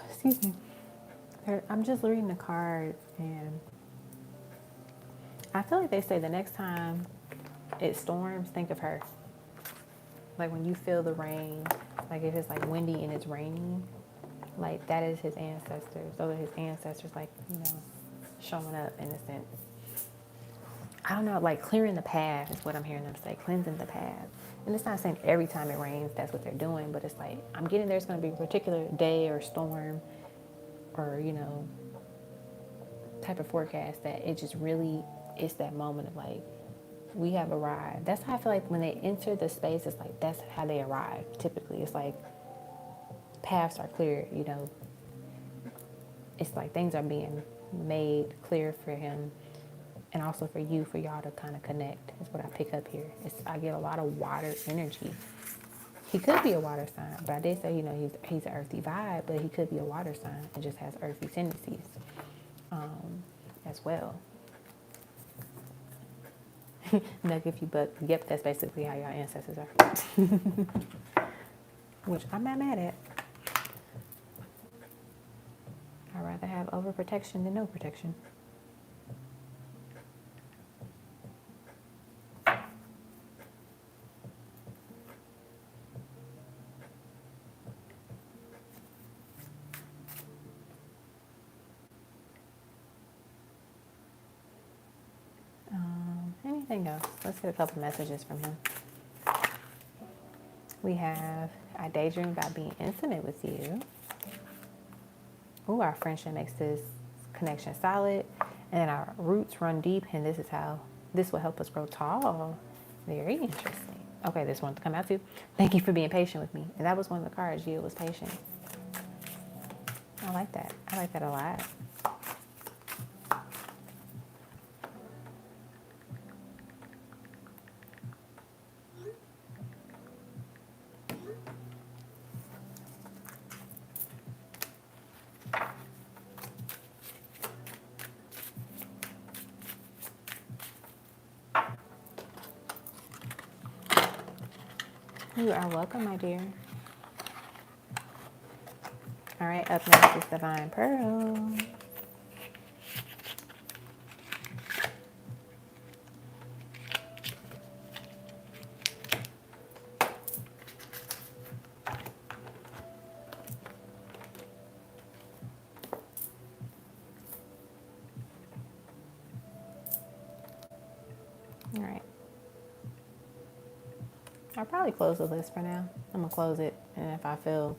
Excuse me. I'm just reading the cards, and I feel like they say the next time it storms, think of her. Like when you feel the rain, like if it's like windy and it's raining, like that is his ancestors. Those are his ancestors, like, showing up in a sense. I don't know, like clearing the path is what I'm hearing them say, cleansing the path. And it's not saying every time it rains, that's what they're doing, but it's like, I'm getting there's going to be a particular day or storm or, type of forecast that it just really is that moment of like, we have arrived. That's how I feel like when they enter the space, it's like, that's how they arrive. Typically, it's like paths are clear, It's like things are being made clear for him and also for you, for y'all to kind of connect is what I pick up here. I get a lot of water energy. He could be a water sign, but I did say, he's an earthy vibe, but he could be a water sign and just has earthy tendencies as well. Nug if you buck. Yep, that's basically how your ancestors are. Which I'm not mad at. I'd rather have overprotection than no protection. Anything else? Let's get a couple messages from him. We have, I daydream about being intimate with you. Ooh, our friendship makes this connection solid. And then our roots run deep, and this will help us grow tall. Very interesting. Okay, this one to come out too. Thank you for being patient with me. And that was one of the cards. You was patient. I like that. I like that a lot. You are welcome, my dear. All right, up next is Divine Pearl. All right. I'll probably close the list for now. I'm going to close it, and if I feel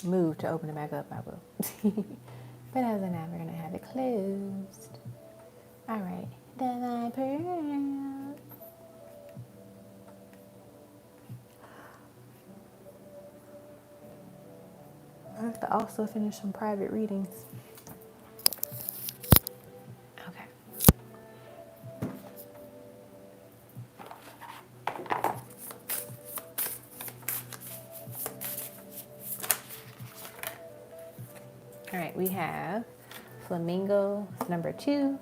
moved to open it back up, I will. But as of now, we're going to have it closed. All right. Divine Pearl. I have to also finish some private readings. Okay. All right, we have Flamingo, number 2,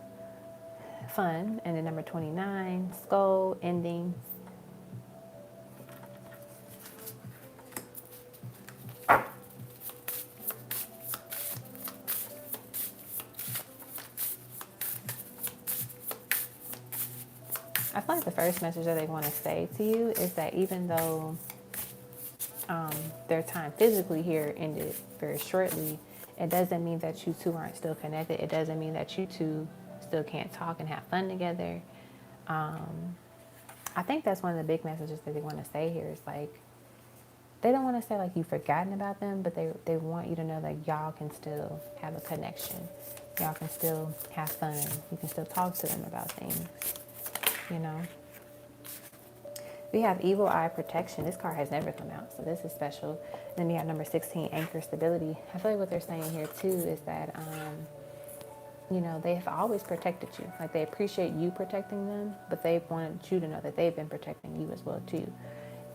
fun, and then number 29, skull, endings. I feel like the first message that they want to say to you is that even though their time physically here ended very shortly, it doesn't mean that you two aren't still connected. It doesn't mean that you two still can't talk and have fun together. I think that's one of the big messages that they want to say here is like, they don't want to say like you've forgotten about them, but they want you to know that y'all can still have a connection. Y'all can still have fun. You can still talk to them about things, you know. We have Evil Eye Protection. This card has never come out, so this is special. And then we have number 16, Anchor Stability. I feel like what they're saying here too is that, you know, they have always protected you. Like they appreciate you protecting them, but they wanted you to know that they've been protecting you as well too.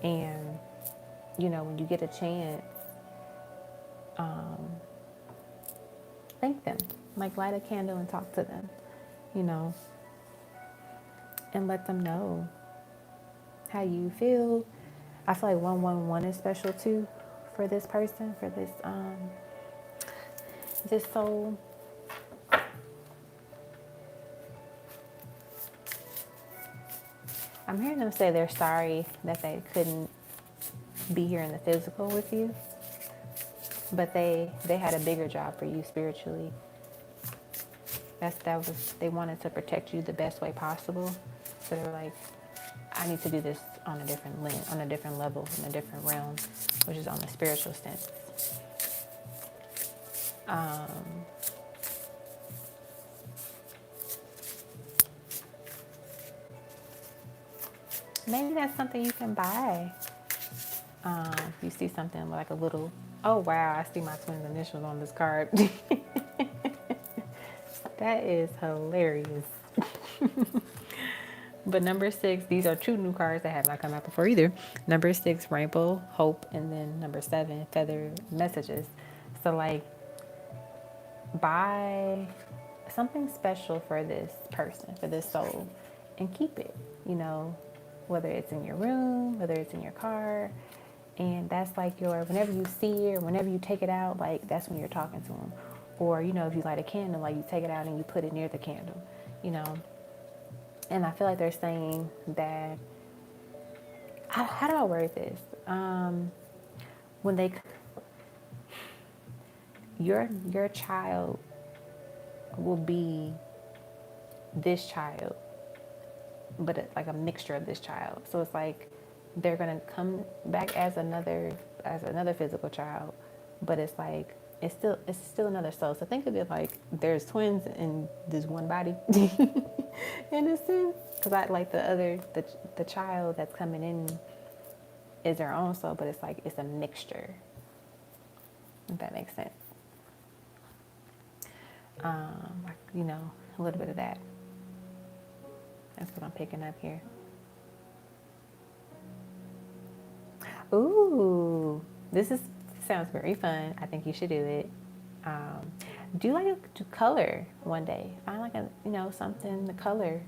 And, you know, when you get a chance, thank them. Like light a candle and talk to them, you know, and let them know how you feel. I feel like 111 is special too for this person, for this this soul. I'm hearing them say they're sorry that they couldn't be here in the physical with you, but they had a bigger job for you spiritually. They wanted to protect you the best way possible. So they're like, I need to do this on a different lens, on a different level, in a different realm, which is on the spiritual sense. Maybe that's something you can buy. You see something like a little, oh wow, I see my twin's initials on this card. That is hilarious. But number 6, these are 2 new cards that have not come out before either. Number 6, Rainbow, Hope, and then number 7, Feather Messages. So like, buy something special for this person, for this soul, and keep it, you know, whether it's in your room, whether it's in your car. And that's like whenever you see it, or whenever you take it out, like that's when you're talking to them. Or, you know, if you light a candle, like you take it out and you put it near the candle, you know. And I feel like they're saying that, how do I word this? When your child will be this child, but it's like a mixture of this child. So it's like they're gonna come back as another physical child, but it's like it's still another soul. So think of it like there's twins in this one body, in a sense. Because I like the child that's coming in is their own soul, but it's like it's a mixture. If that makes sense. Like, you know, a little bit of that. That's what I'm picking up here. Ooh, sounds very fun. I think you should do it. Do you like to color one day? Find like something to color.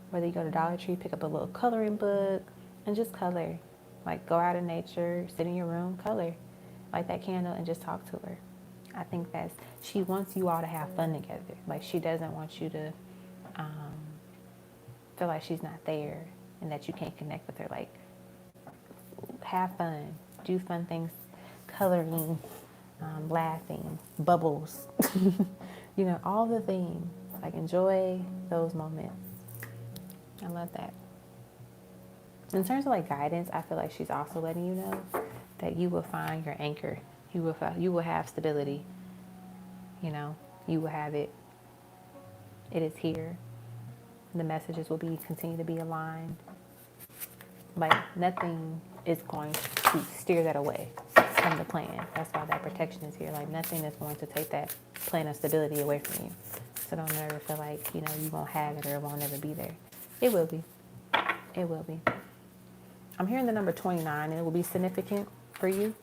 Whether you go to Dollar Tree, pick up a little coloring book, and just color. Like go out in nature, sit in your room, color. Light that candle and just talk to her. I think she wants you all to have fun together. Like she doesn't want you to feel like she's not there and that you can't connect with her. Like have fun, do fun things, coloring, laughing, bubbles, you know, all the things. Like enjoy those moments. I love that. In terms of like guidance, I feel like she's also letting you know that you will find your anchor. You will have stability. You know, you will have it. It is here. The messages will continue to be aligned. Like nothing is going to steer that away from the plan. That's why that protection is here. Like nothing is going to take that plan of stability away from you. So don't ever feel like, you know, you won't have it or it won't ever be there. It will be. It will be. I'm hearing the number 29 and it will be significant for you.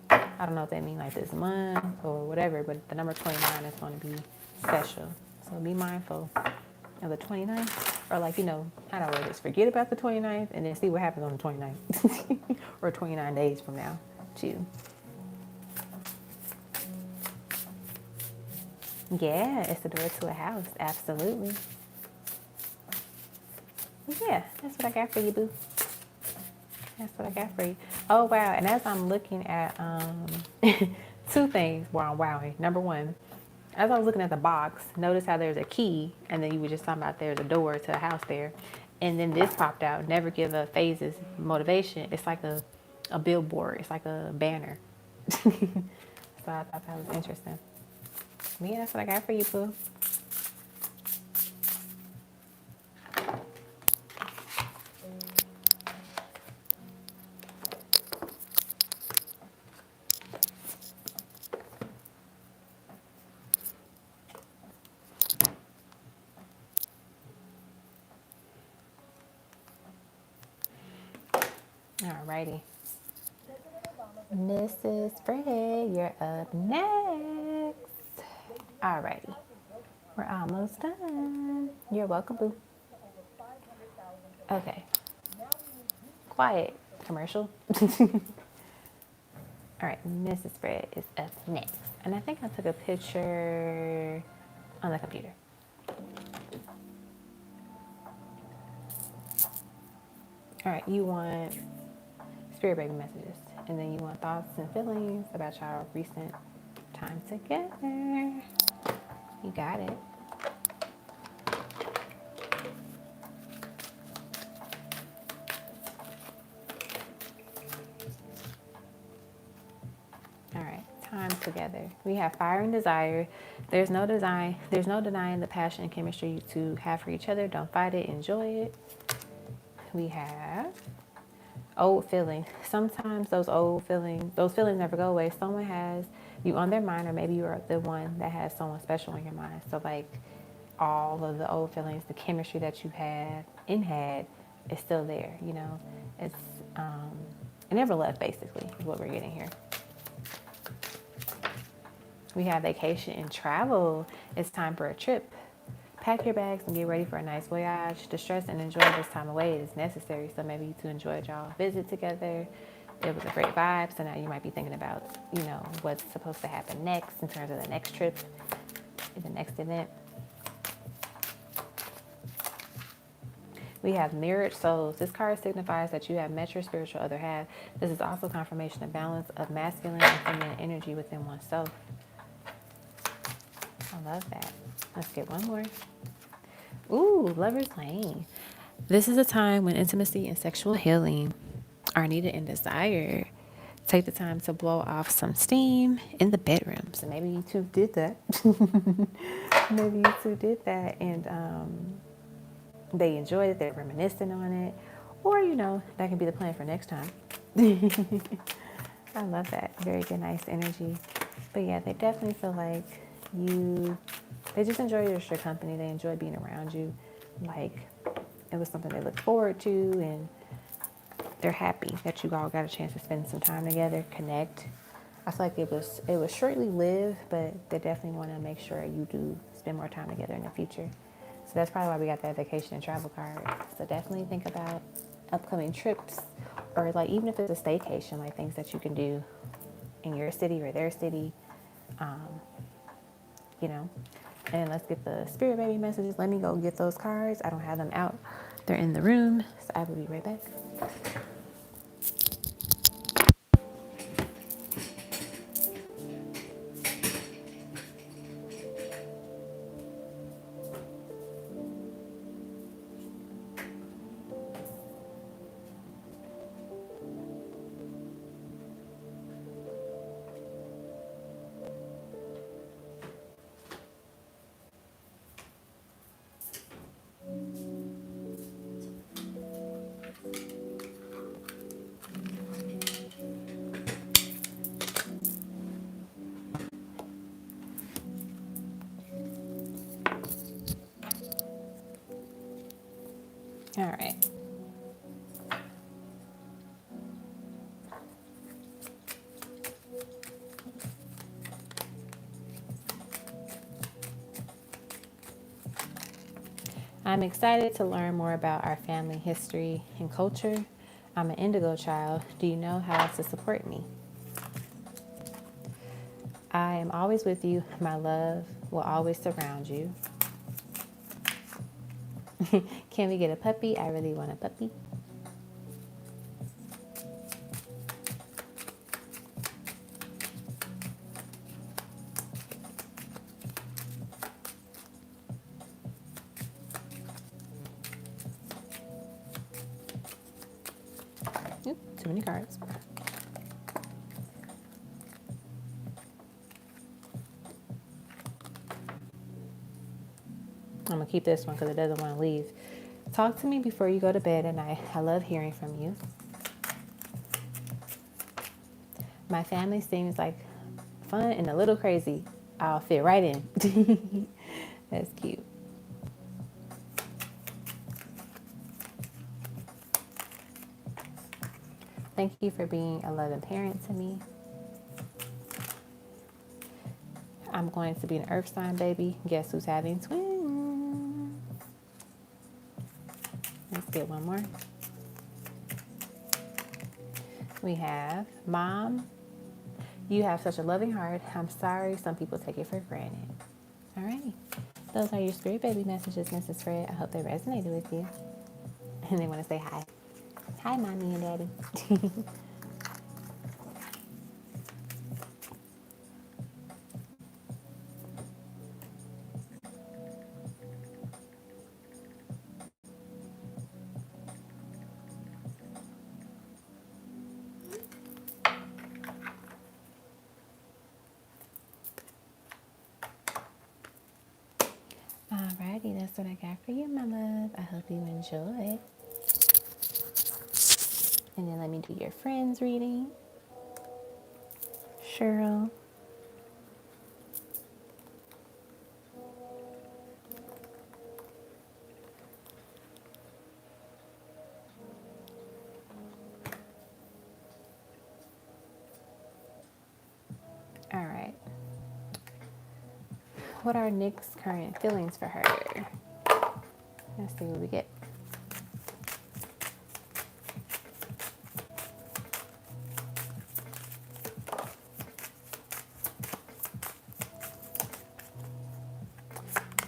I don't know if that means like this month or whatever, but the number 29 is going to be special. So be mindful of the 29th. Or like, you know, how do I word this? Forget about the 29th and then see what happens on the 29th. Or 29 days from now, too. Yeah, it's the door to a house. Absolutely. Yeah, that's what I got for you, boo. That's what I got for you. Oh, wow. And as I'm looking at 2 things while I'm wowing. Number 1, as I was looking at the box, notice how there's a key. And then you were just talking about there's a door to a house there. And then this popped out. Never give up phases. Motivation. It's like a billboard. It's like a banner. So I thought that was interesting. But yeah, that's what I got for you, Pooh. Alrighty. Mrs. Fred, you're up next. Alrighty. We're almost done. You're welcome, Boo. Okay. Quiet. Commercial. Alright, Mrs. Fred is up next. And I think I took a picture on the computer. Alright, you want spirit baby messages. And then you want thoughts and feelings about your recent time together. You got it. All right, time together. We have fire and desire. There's no denying the passion and chemistry you two have for each other. Don't fight it, enjoy it. We have old feelings. Sometimes those feelings never go away. Someone has you on their mind, or maybe you're the one that has someone special in your mind. So like all of the old feelings, the chemistry that you had is still there. You know, it's it never left. Basically, is what we're getting here. We have vacation and travel. It's time for a trip. Pack your bags and get ready for a nice voyage. Distress and enjoy this time away. It is necessary. So maybe you two enjoyed y'all visit together. It was a great vibe. So now you might be thinking about, you know, what's supposed to happen next in terms of the next trip, the next event. We have mirrored souls. This card signifies that you have met your spiritual other half. This is also confirmation of balance of masculine and feminine energy within oneself. I love that. Let's get one more. Ooh, Lover's Lane. This is a time when intimacy and sexual healing are needed and desired. Take the time to blow off some steam in the bedroom. So maybe you two did that. And they enjoyed it. They're reminiscing on it. Or, you know, that can be the plan for next time. I love that. Very good, nice energy. But yeah, they definitely feel like they just enjoy your company. They enjoy being around you. Like it was something they look forward to, and they're happy that you all got a chance to spend some time together, connect. I feel like it was shortly lived, but they definitely want to make sure you do spend more time together in the future. So that's probably why we got that vacation and travel card. So definitely think about upcoming trips, or like even if it's a staycation, like things that you can do in your city or their city. You know, and let's get the spirit baby messages. Let me go get those cards. I don't have them out. They're in the room. So I will be right back. All right. I'm excited to learn more about our family history and culture. I'm an indigo child. Do you know how to support me? I am always with you. My love will always surround you. Can we get a puppy? I really want a puppy. Oop, too many cards. I'm going to keep this one because it doesn't want to leave. Talk to me before you go to bed at night. I love hearing from you. My family seems like fun and a little crazy. I'll fit right in. That's cute. Thank you for being a loving parent to me. I'm going to be an earth sign baby. Guess who's having twins? Let's get one more. We have, Mom, you have such a loving heart. I'm sorry some people take it for granted. All right. Those are your spirit baby messages, Mrs. Fred. I hope they resonated with you. And they want to say hi. Hi, Mommy and Daddy. Alrighty, that's what I got for you, my love. I hope you enjoy. And then let me do your friends reading. Cheryl. All right. What are Nick's current feelings for her? Let's see what we get.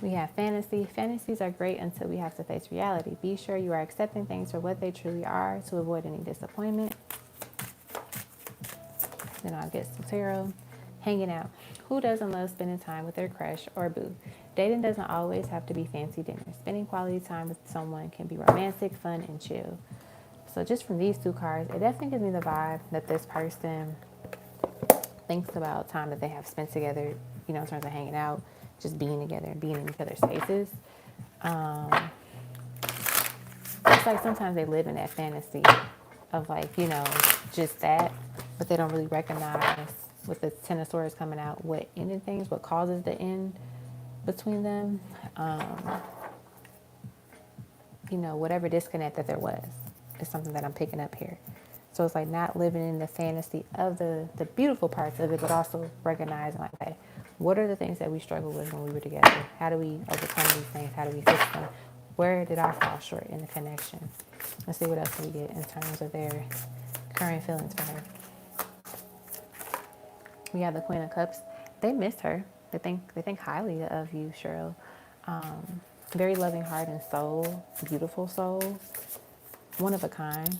We have fantasy. Fantasies are great until we have to face reality. Be sure you are accepting things for what they truly are to avoid any disappointment. Then I'll get some tarot. Hanging out. Who doesn't love spending time with their crush or boo? Dating doesn't always have to be fancy dinners. Spending quality time with someone can be romantic, fun, and chill. So just from these two cards, it definitely gives me the vibe that this person thinks about time that they have spent together, you know, in terms of hanging out, just being together and being in each other's spaces. It's like sometimes they live in that fantasy of like, you know, just that, but they don't really recognize with the Ten of Swords coming out what ended things, what causes the end between them. You know, whatever disconnect that there was is something that I'm picking up here. So it's like not living in the fantasy of the beautiful parts of it, but also recognizing like, okay, what are the things that we struggle with when we were together? How do we overcome these things? How do we fix them? Where did I fall short in the connection? Let's see what else we get in terms of their current feelings for her. We have the Queen of Cups. They miss her. They think highly of you, Cheryl. Very loving heart and soul, beautiful soul, one of a kind.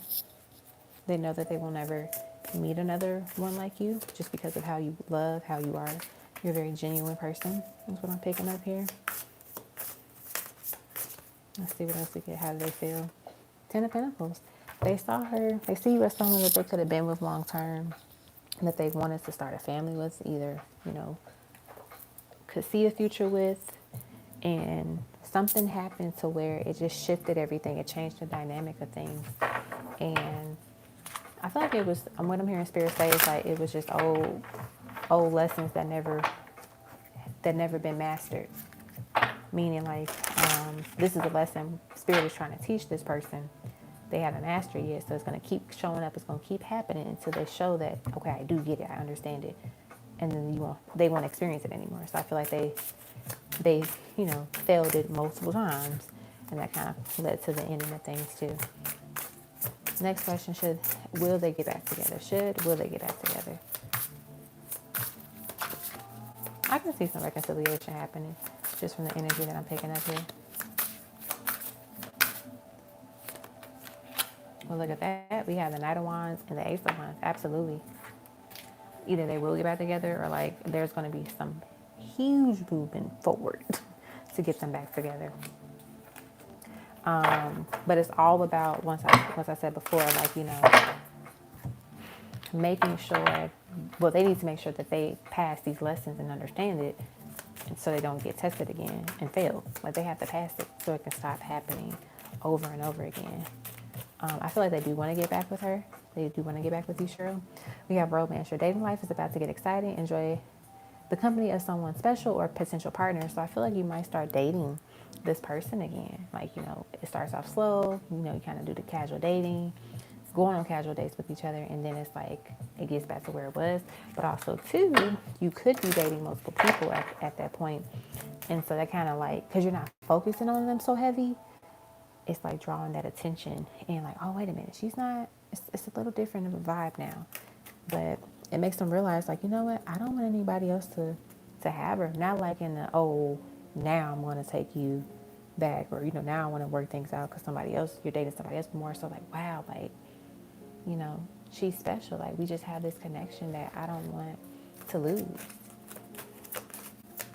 They know that they will never meet another one like you just because of how you love, how you are. You're a very genuine person. That's what I'm picking up here. Let's see what else we get. How do they feel? Ten of Pentacles. They saw her. They see you as someone that they could have been with long term, that they wanted to start a family with, either, you know, could see a future with, and something happened to where it just shifted everything. It changed the dynamic of things. And I feel like it was, what I'm hearing Spirit say is like it was just old lessons that never been mastered. Meaning like this is a lesson Spirit is trying to teach this person. They haven't mastered yet, so it's going to keep showing up. It's going to keep happening until they show that, okay, I do get it, I understand it, and then they won't experience it anymore. So I feel like they you know failed it multiple times, and that kind of led to the ending of things too. Next question: will they get back together? Will they get back together? I can see some reconciliation happening just from the energy that I'm picking up here. Well, look at that. We have the Knight of Wands and the Ace of Wands. Absolutely. Either they will get back together or like there's going to be some huge movement forward to get them back together. But it's all about, once I said before, like, making sure, well, they need to make sure that they pass these lessons and understand it, and so they don't get tested again and fail. Like, they have to pass it so it can stop happening over and over again. I feel like they do want to get back with her. They do want to get back with you, Cheryl. We have romance. Your dating life is about to get exciting. Enjoy the company of someone special or potential partner. So I feel like you might start dating this person again. Like, it starts off slow. You kind of do the casual dating, going on casual dates with each other, and then it's like it gets back to where it was. But also, too, you could be dating multiple people at that point. And so that kind of like, because you're not focusing on them so heavy, it's like drawing that attention and like, oh, wait a minute, she's not, it's a little different of a vibe now. But it makes them realize, like, you know what, I don't want anybody else to have her. Not like in the, oh, now I'm going to take you back, or, now I want to work things out because you're dating somebody else. More so like, wow, like, she's special. Like, we just have this connection that I don't want to lose.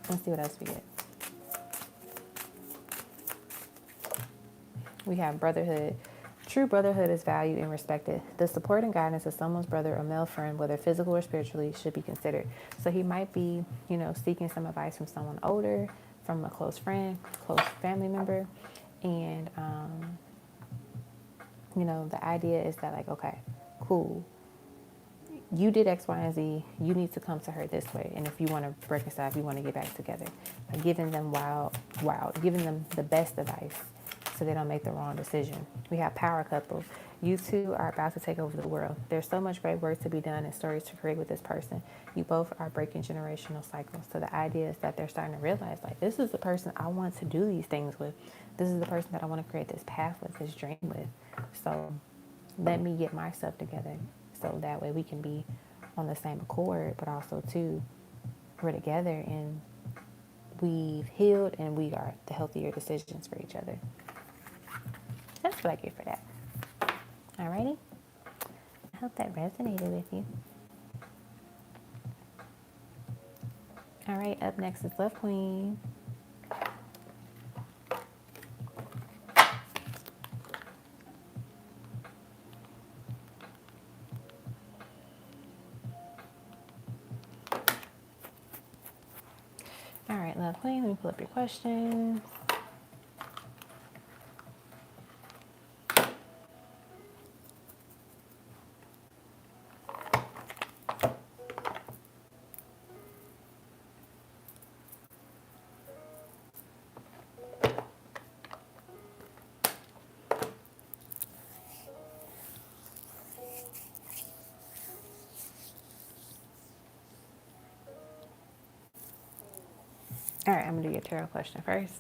Let's see what else we get. We have brotherhood. True brotherhood is valued and respected. The support and guidance of someone's brother or male friend, whether physical or spiritually, should be considered. So he might be, seeking some advice from someone older, from a close friend, close family member. And, the idea is that, like, okay, cool. You did X, Y, and Z. You need to come to her this way. And if you want to reconcile, if you want to get back together, like giving them giving them the best advice so they don't make the wrong decision. We have power couple. You two are about to take over the world. There's so much great work to be done and stories to create with this person. You both are breaking generational cycles. So the idea is that they're starting to realize, like, this is the person I want to do these things with. This is the person that I want to create this path with, this dream with. So let me get myself together so that way we can be on the same accord, but also, too, we're together and we've healed and we are the healthier decisions for each other. That's what I get for that. Alrighty. I hope that resonated with you. All right, up next is Love Queen. All right, Love Queen, let me pull up your questions. All right, I'm going to do your tarot question first.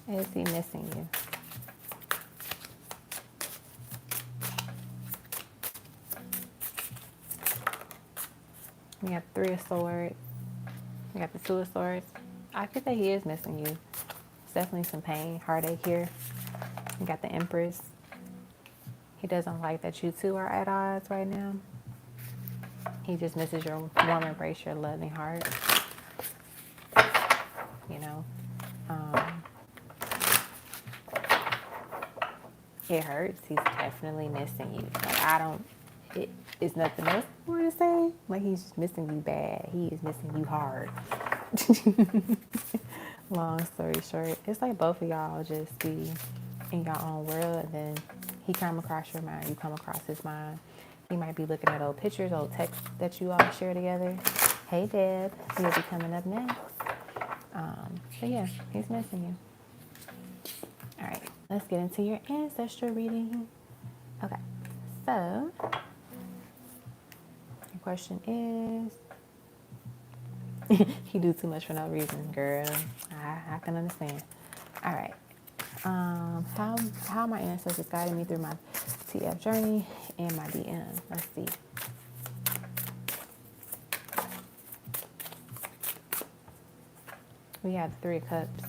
Is he missing you? We have 3 of Swords. We got the 2 of Swords. I could say he is missing you. It's definitely some pain, heartache here. We got the Empress. He doesn't like that you two are at odds right now. He just misses your warm embrace, your loving heart. It hurts. He's definitely missing you. Like, it's nothing else more to say. Like, he's just missing you bad. He is missing you hard. Long story short, it's like both of y'all just be in your own world, and then he come across your mind, you come across his mind. He might be looking at old pictures, old texts that you all share together. Hey, Deb, you'll be coming up next. But yeah, he's missing you. All right, let's get into your ancestral reading. Okay, so your question is, he do too much for no reason, girl. I can understand. All right, how my ancestors guided me through my TF journey and my DM. Let's see. We have 3 of Cups.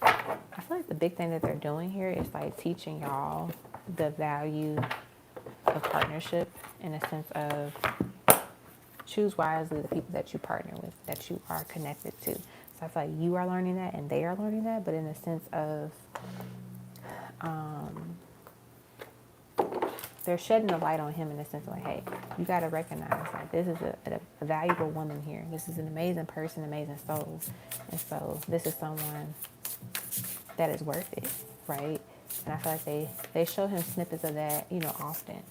I feel like the big thing that they're doing here is like teaching y'all the value of partnership, in a sense of choose wisely the people that you partner with, that you are connected to. So I feel like you are learning that and they are learning that, but in a sense of they're shedding a light on him in the sense of like, hey, you got to recognize like this is a valuable woman here. This is an amazing person, amazing soul. And so this is someone that is worth it, right? And I feel like they show him snippets of that, you know, often.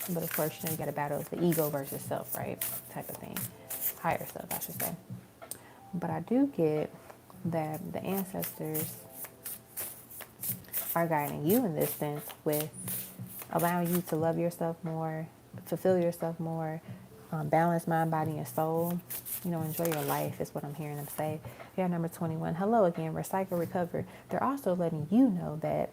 But of course, you know, you got to battle the ego versus self, right? Type of thing. Higher self, I should say. But I do get that the ancestors are guiding you in this sense with allowing you to love yourself more, fulfill yourself more, balance mind, body, and soul. You know, enjoy your life is what I'm hearing them say. Yeah, number 21. Hello again, recycle, recover. They're also letting you know that,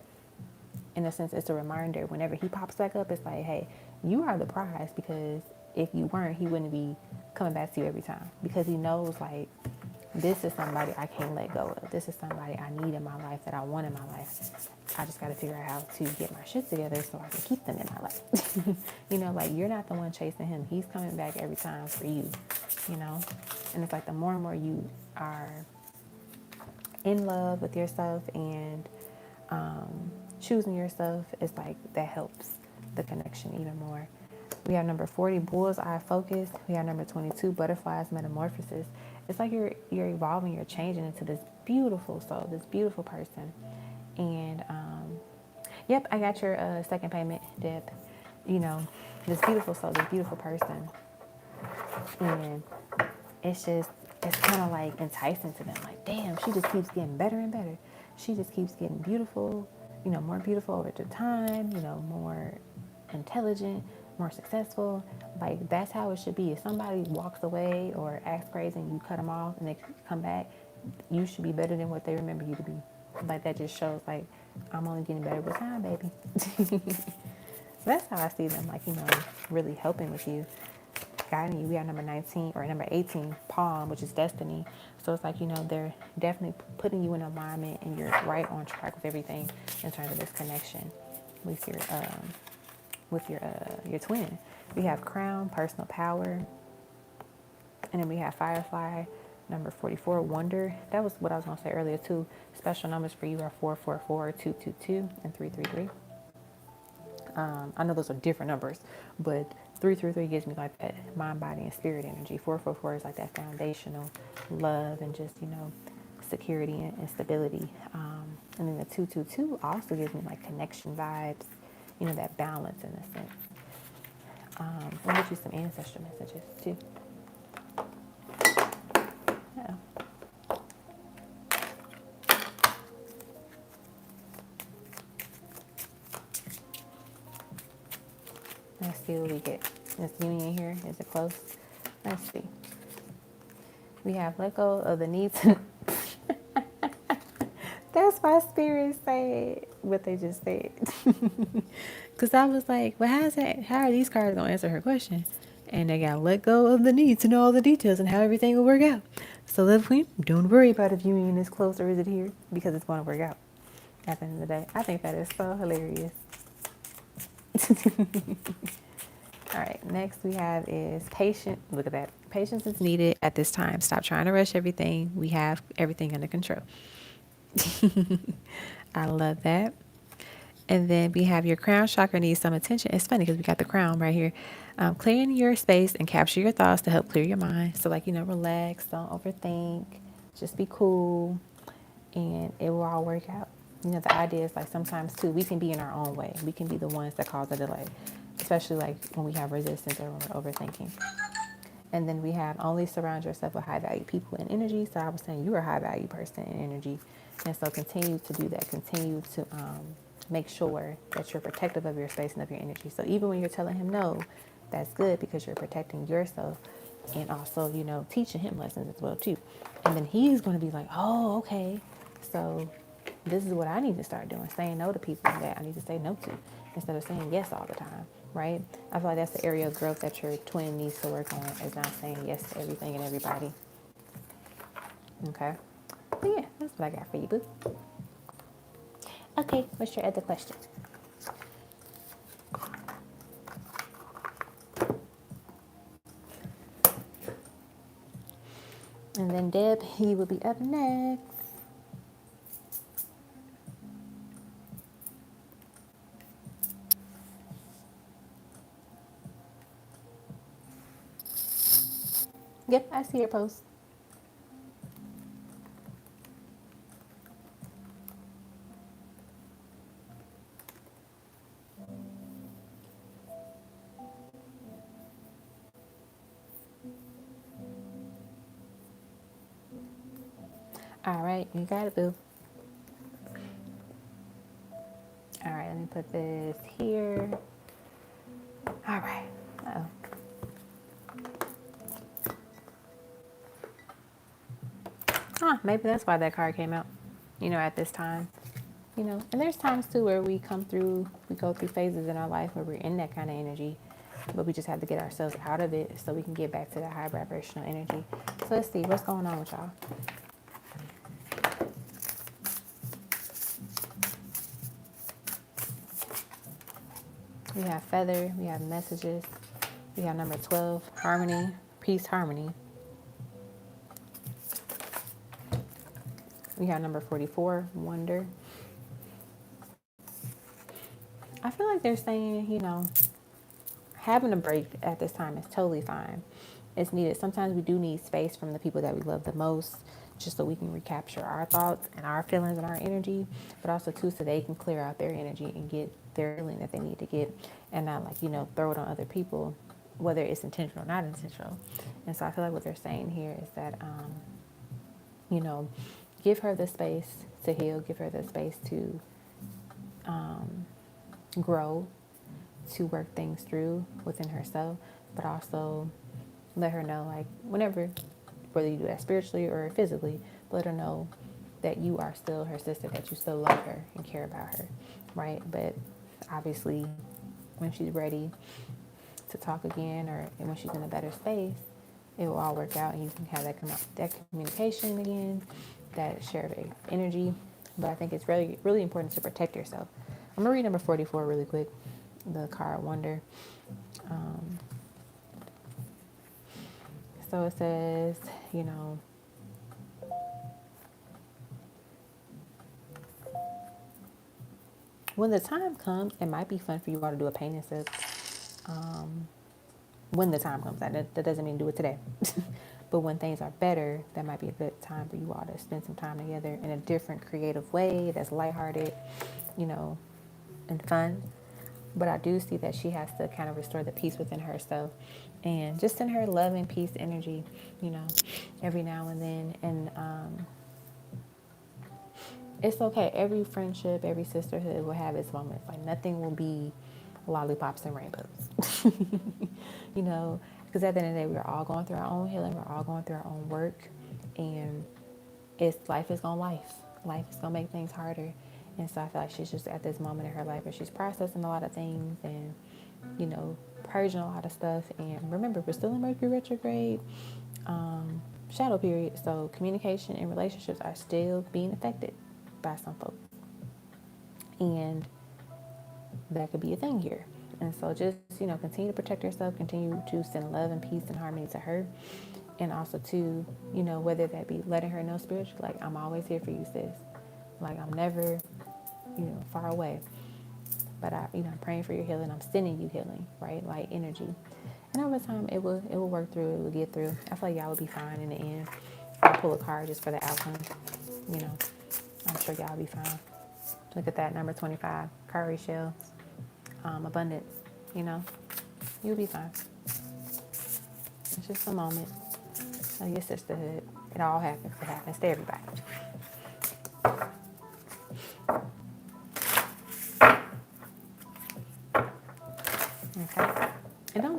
in a sense, it's a reminder whenever he pops back up, it's like, hey, you are the prize, because if you weren't, he wouldn't be coming back to you every time, because he knows like this is somebody I can't let go of. This is somebody I need in my life, that I want in my life. I just got to figure out how to get my shit together so I can keep them in my life. You know, like you're not the one chasing him. He's coming back every time for you, you know? And it's like the more and more you are in love with yourself and choosing yourself, it's like that helps the connection even more. We have number 40, bullseye focus. We have number 22, butterflies metamorphosis. It's like you're evolving, you're changing into this beautiful soul, this beautiful person. And yep, I got your second payment, Deb. You know, this beautiful soul, this beautiful person. And it's kind of like enticing to them. Like, damn, she just keeps getting better and better. She just keeps getting beautiful, you know, more beautiful over the time, you know, more intelligent, more successful. Like, that's how it should be. If somebody walks away or acts crazy and you cut them off and they come back, you should be better than what they remember you to be. Like, that just shows, like, I'm only getting better with time, baby. So that's how I see them, like, you know, really helping with you, guiding you. We got number 19 or number 18, palm, which is destiny. So it's like, you know, they're definitely putting you in alignment and you're right on track with everything in terms of this connection with your twin. We have crown, personal power, and then we have firefly, number 44, wonder. That was what I was going to say earlier too. Special numbers for you are 444, 222, and 333. I know those are different numbers, but 333 gives me like that mind, body, and spirit energy. 444 is like that foundational love and just, you know, security and stability. And then the 222 also gives me like connection vibes, you know, that balance in a sense. I'll get you some ancestral messages too. Yeah. Let's see what we get. This union here, is it close? Let's see. We have let go of the need to. That's why spirit said what they just said. Because I was like, well, how are these cards going to answer her question? And they got let go of the need to know all the details and how everything will work out. So, love queen, don't worry about if union is close or is it here, because it's going to work out at the end of the day. I think that is so hilarious. All right, next we have is patient. Look at that. Patience is needed at this time. Stop trying to rush everything. We have everything under control. I love that. And then we have your crown chakra needs some attention. It's funny because we got the crown right here. Clearing your space and capture your thoughts to help clear your mind. So like, you know, relax, don't overthink, just be cool, and it will all work out. You know, the idea is like sometimes too, we can be in our own way. We can be the ones that cause the delay, especially like when we have resistance or when we're overthinking. And then we have only surround yourself with high value people and energy. So I was saying you're a high value person and energy. And so continue to do that. Continue to make sure that you're protective of your space and of your energy. So even when you're telling him no, that's good because you're protecting yourself and also, you know, teaching him lessons as well too. And then he's going to be like, oh, okay. So this is what I need to start doing, saying no to people that I need to say no to instead of saying yes all the time, right? I feel like that's the area of growth that your twin needs to work on, is not saying yes to everything and everybody. Okay? So yeah, that's what I got for you, boo. Okay, what's your other question? And then Deb, he will be up next. Yep, I see your post. All right, you got it, boo. All right, let me put this here. All right. Uh-oh. Maybe that's why that card came out, at this time. And there's times too where we go through phases in our life where we're in that kind of energy, but we just have to get ourselves out of it so we can get back to the high vibrational energy. So let's see what's going on with y'all. We have feather, we have messages, we have number 12, harmony, peace, harmony. We have number 44, wonder. I feel like they're saying, having a break at this time is totally fine. It's needed. Sometimes we do need space from the people that we love the most, just so we can recapture our thoughts and our feelings and our energy, but also too so they can clear out their energy and get their healing that they need to get, and not throw it on other people, whether it's intentional or not intentional. And so I feel like what they're saying here is that give her the space to heal, give her the space to grow, to work things through within herself, but also let her know, whenever, whether you do that spiritually or physically, let her know that you are still her sister, that you still love her and care about her, right? But obviously, when she's ready to talk again, or when she's in a better space, it will all work out, and you can have that communication again, that share of energy. But I think it's really, really important to protect yourself. I'm gonna read number 44 really quick. The card Wonder. So it says, when the time comes, it might be fun for you all to do a painting sip. When the time comes, that doesn't mean do it today. But when things are better, that might be a good time for you all to spend some time together in a different creative way that's lighthearted, and fun. But I do see that she has to kind of restore the peace within herself and just in her love and peace energy, every now and then. And it's okay. Every friendship, every sisterhood will have its moments. Like nothing will be lollipops and rainbows, because at the end of the day, we're all going through our own healing. We're all going through our own work, and life is gonna life. Life is gonna make things harder. And so I feel like she's just at this moment in her life where she's processing a lot of things and, purging a lot of stuff. And remember, we're still in Mercury retrograde, shadow period. So communication and relationships are still being affected by some folks. And that could be a thing here. And so just, continue to protect yourself, continue to send love and peace and harmony to her. And also to, whether that be letting her know spiritually, like, I'm always here for you, sis. Like, I'm never, far away. But I'm praying for your healing. I'm sending you healing, right? Like energy. And over time, it will work through. It will get through. I feel like y'all will be fine in the end. I'll pull a card just for the outcome. I'm sure y'all will be fine. Look at that, number 25, cowrie shell, abundance. You'll be fine. It's just a moment of your sisterhood. It all happens. It happens to everybody. Okay.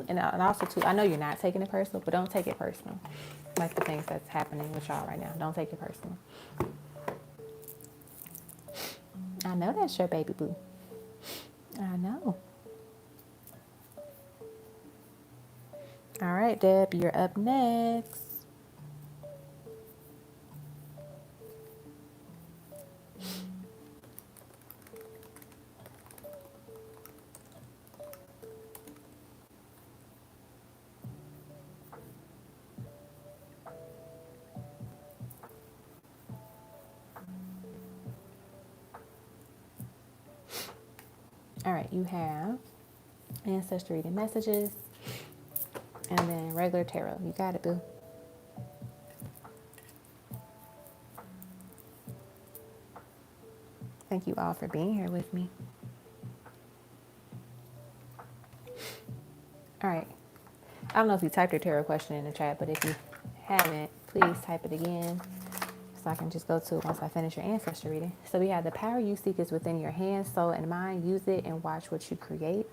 And also too, I know you're not taking it personal, but don't take it personal. Like the things that's happening with y'all right now. Don't take it personal. I know that's your baby boo. I know. All right, Deb, you're up next. All right, you have ancestral reading messages and then regular tarot. You got it, boo. Thank you all for being here with me. All right. I don't know if you typed your tarot question in the chat, but if you haven't, please type it again so I can just go to it once I finish your ancestral reading. So we have the power you seek is within your hands, soul, and mind. Use it and watch what you create.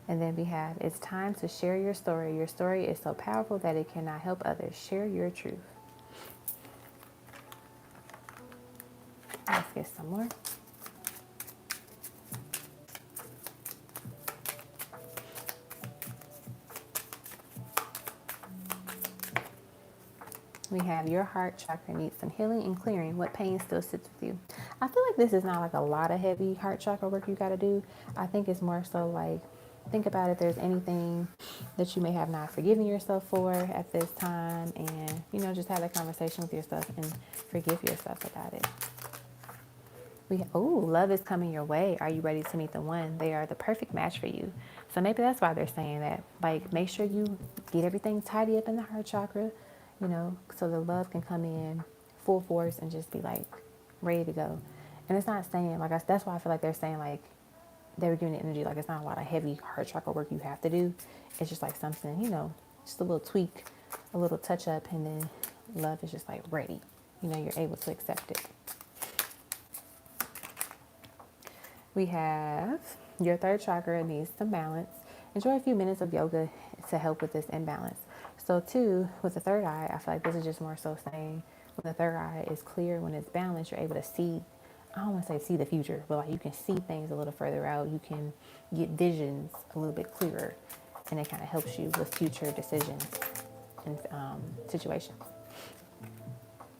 And then we have, it's time to share your story. Your story is so powerful that it cannot help others. Share your truth. Let's get some more. We have your heart chakra needs some healing and clearing. What pain still sits with you? I feel like this is not like a lot of heavy heart chakra work you got to do. I think it's more so like, think about if there's anything that you may have not forgiven yourself for at this time, and just have a conversation with yourself and forgive yourself about it. Love is coming your way. Are you ready to meet the one? They are the perfect match for you. So maybe that's why they're saying that. Like, make sure you get everything tidy up in the heart chakra, so the love can come in full force and just be like ready to go. And it's not saying like that's why I feel like they're saying like they were giving the energy like it's not a lot of heavy heart chakra work you have to do. It's just like something, just a little tweak, a little touch up, and then love is just like ready. You're able to accept it. We have your third chakra needs some balance. Enjoy a few minutes of yoga to help with this imbalance. So too, with the third eye, I feel like this is just more so saying when the third eye is clear, when it's balanced, you're able to see, I don't want to say see the future, but like you can see things a little further out. You can get visions a little bit clearer, and it kind of helps you with future decisions and situations.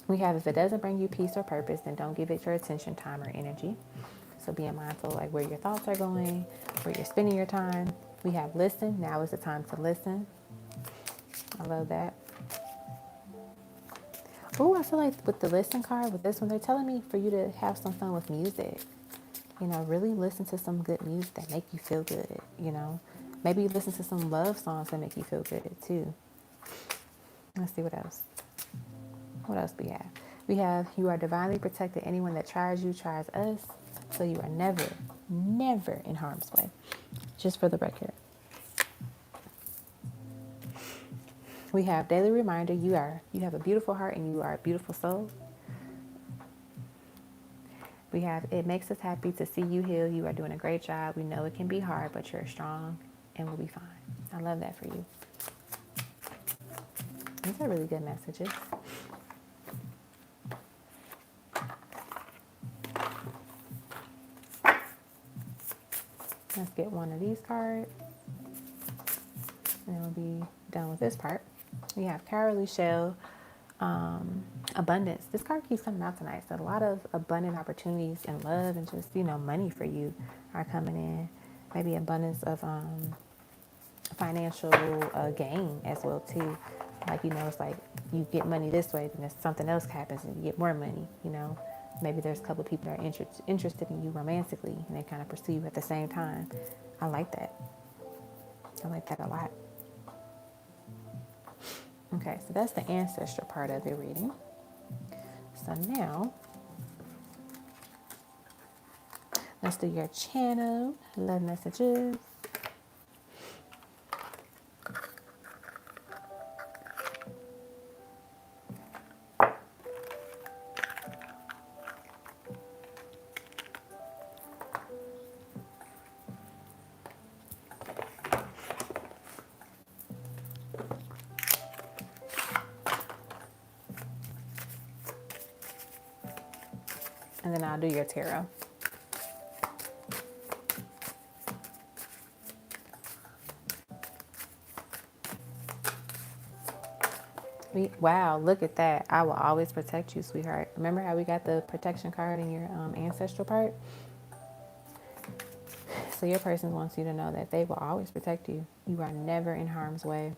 We have, if it doesn't bring you peace or purpose, then don't give it your attention, time, or energy. So being mindful like where your thoughts are going, where you're spending your time. We have listen. Now is the time to listen. I love that. Oh, I feel like with the listen card, with this one, they're telling me for you to have some fun with music. Really listen to some good music that make you feel good. Maybe listen to some love songs that make you feel good too. Let's see what else. What else we have? We have, you are divinely protected. Anyone that tries you tries us. So you are never, never in harm's way. Just for the record. We have daily reminder. You have a beautiful heart and you are a beautiful soul. We have, it makes us happy to see you heal. You are doing a great job. We know it can be hard, but you're strong and we'll be fine. I love that for you. These are really good messages. Let's get one of these cards. And then we'll be done with this part. We have Carolee Shell, abundance. This card keeps coming out tonight. So a lot of abundant opportunities and love and just, money for you are coming in. Maybe abundance of financial gain as well too. Like, it's like you get money this way, then something else happens and you get more money, Maybe there's a couple of people that are interested in you romantically and they kind of pursue you at the same time. I like that. I like that a lot. Okay, so that's the ancestral part of the reading. So now, let's do your channel, love messages. And then I'll do your tarot. Wow, look at that. I will always protect you, sweetheart. Remember how we got the protection card in your ancestral part? So your person wants you to know that they will always protect you. You are never in harm's way.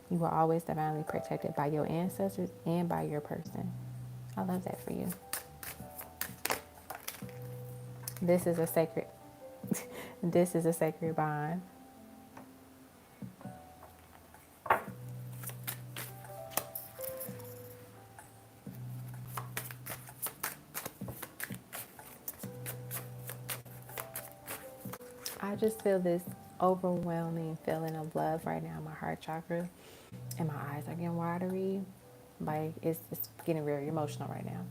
You are always divinely protected by your ancestors and by your person. I love that for you. This is a sacred, this is a sacred bond. I just feel this overwhelming feeling of love right now in my heart chakra, and my eyes are getting watery. Like it's getting very emotional right now.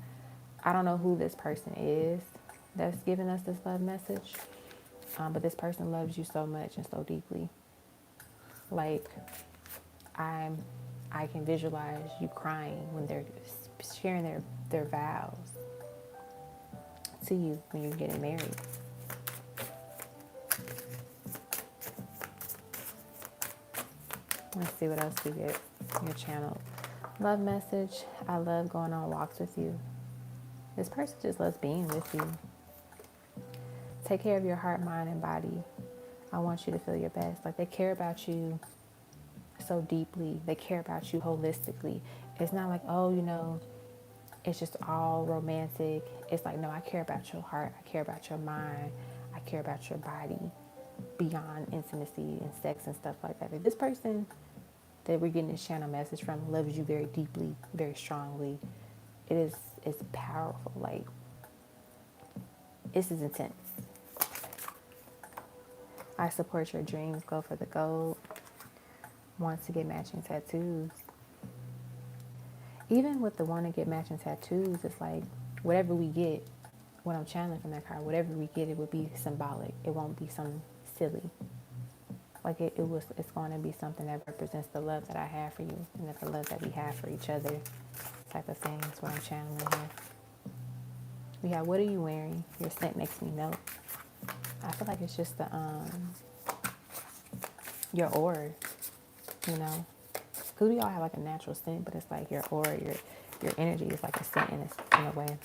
I don't know who this person is that's giving us this love message, but this person loves you so much and so deeply. Like I'm, I can visualize you crying when they're sharing their vows to you when you're getting married. Let's see what else we get. Your channel. Love message. I love going on walks with you. This person just loves being with you. Take care of your heart, mind, and body. I want you to feel your best. Like they care about you so deeply. They care about you holistically. It's not like, oh, it's just all romantic. It's like, no, I care about your heart. I care about your mind. I care about your body beyond intimacy and sex and stuff like that. Like this person that we're getting this channel message from loves you very deeply, very strongly. It's powerful. Like, this is intense. I support your dreams. Go for the gold. Wants to get matching tattoos. Even with the want to get matching tattoos, it's like whatever we get, what I'm channeling from that card, whatever we get, it would be symbolic. It won't be some silly. Like it's going to be something that represents the love that I have for you and that the love that we have for each other, type of thing. That's what I'm channeling here. We have, what are you wearing? Your scent makes me melt. I feel like it's just the your aura, because we all have like a natural scent, but it's like your aura, your energy is like a scent in a way.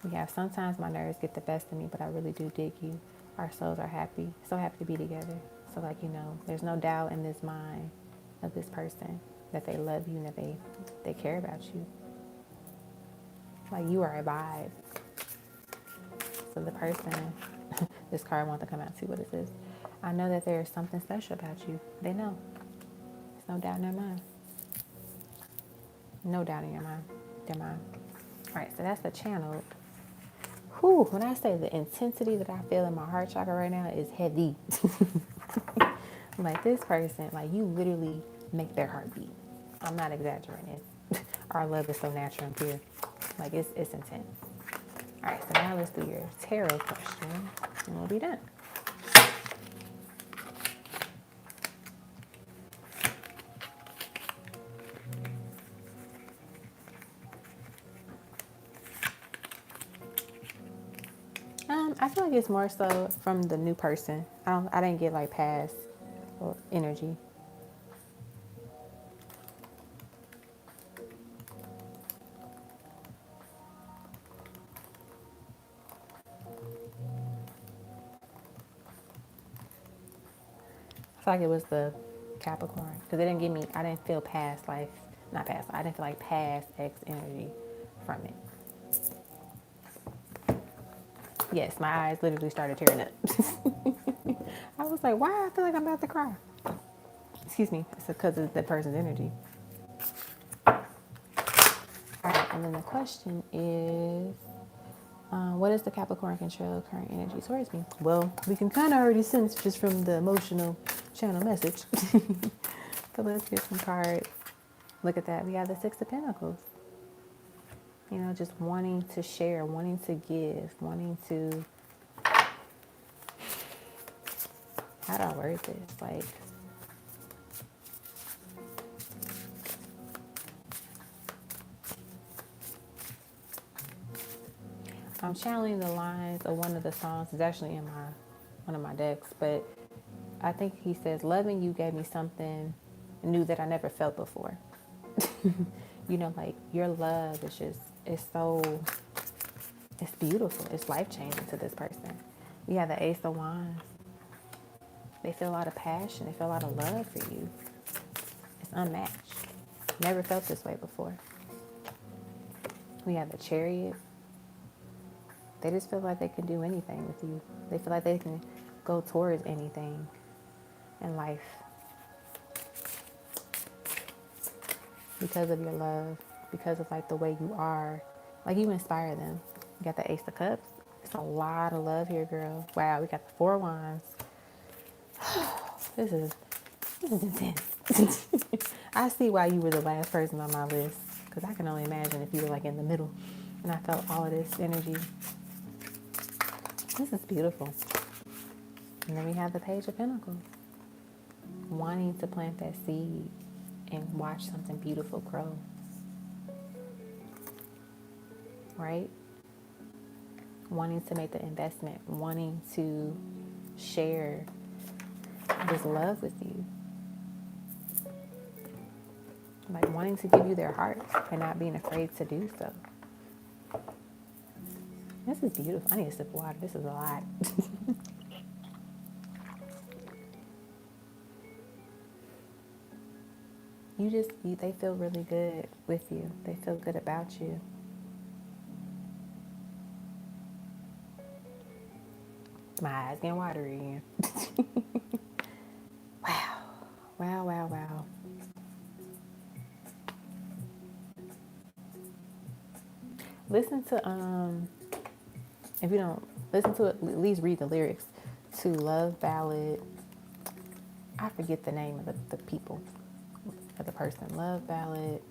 We have, sometimes my nerves get the best of me, but I really do dig you. Our souls are happy, so happy to be together. So like, there's no doubt in this mind of this person that they love you and that they care about you. Like, you are a vibe. So the person, this card wants to come out and see what it says. I know that there is something special about you. They know. There's no doubt in their mind. No doubt in their mind. All right, so that's the channel. Whew, when I say the intensity that I feel in my heart chakra right now is heavy. Like this person, like you literally make their heart beat. I'm not exaggerating. Our love is so natural and pure. Like it's intense. All right, so now let's do your tarot question and we'll be done. I feel like it's more so from the new person. I didn't get like past or energy. I feel like it was the Capricorn because it didn't give me. I didn't feel past life, not past. I didn't feel like past X energy from it. Yes, my eyes literally started tearing up. I was like, why? I feel like I'm about to cry. Excuse me. It's because of the person's energy. All right, and then the question is, what is the Capricorn control current energy towards me? Well, we can kind of already sense just from the emotional channel message. But let's get some cards. Look at that. We have the Six of Pentacles. Just wanting to share, wanting to give, wanting to... How do I word this? Like... I'm channeling the lines of one of the songs. It's actually in one of my decks, but I think he says, loving you gave me something new that I never felt before. Like your love is just, it's beautiful. It's life-changing to this person. We have the Ace of Wands. They feel a lot of passion. They feel a lot of love for you. It's unmatched. Never felt this way before. We have the Chariot. They just feel like they can do anything with you. They feel like they can go towards anything in life because of your love, because of like the way you are. Like you inspire them. You got the Ace of Cups. It's a lot of love here, girl. Wow, we got the Four of Wands. This is intense. I see why you were the last person on my list, because I can only imagine if you were like in the middle and I felt all of this energy. This is beautiful. And then we have the Page of Pentacles. Wanting to plant that seed and watch something beautiful grow. Right? Wanting to make the investment, wanting to share this love with you. Like wanting to give you their heart and not being afraid to do so. This is beautiful. I need a sip of water. This is a lot. They feel really good with you. They feel good about you. My eyes getting watery again. Wow. Wow, wow, wow. Listen to, if you don't listen to it, at least read the lyrics to Love Ballad. I forget the name of the people, of the person. Love Ballad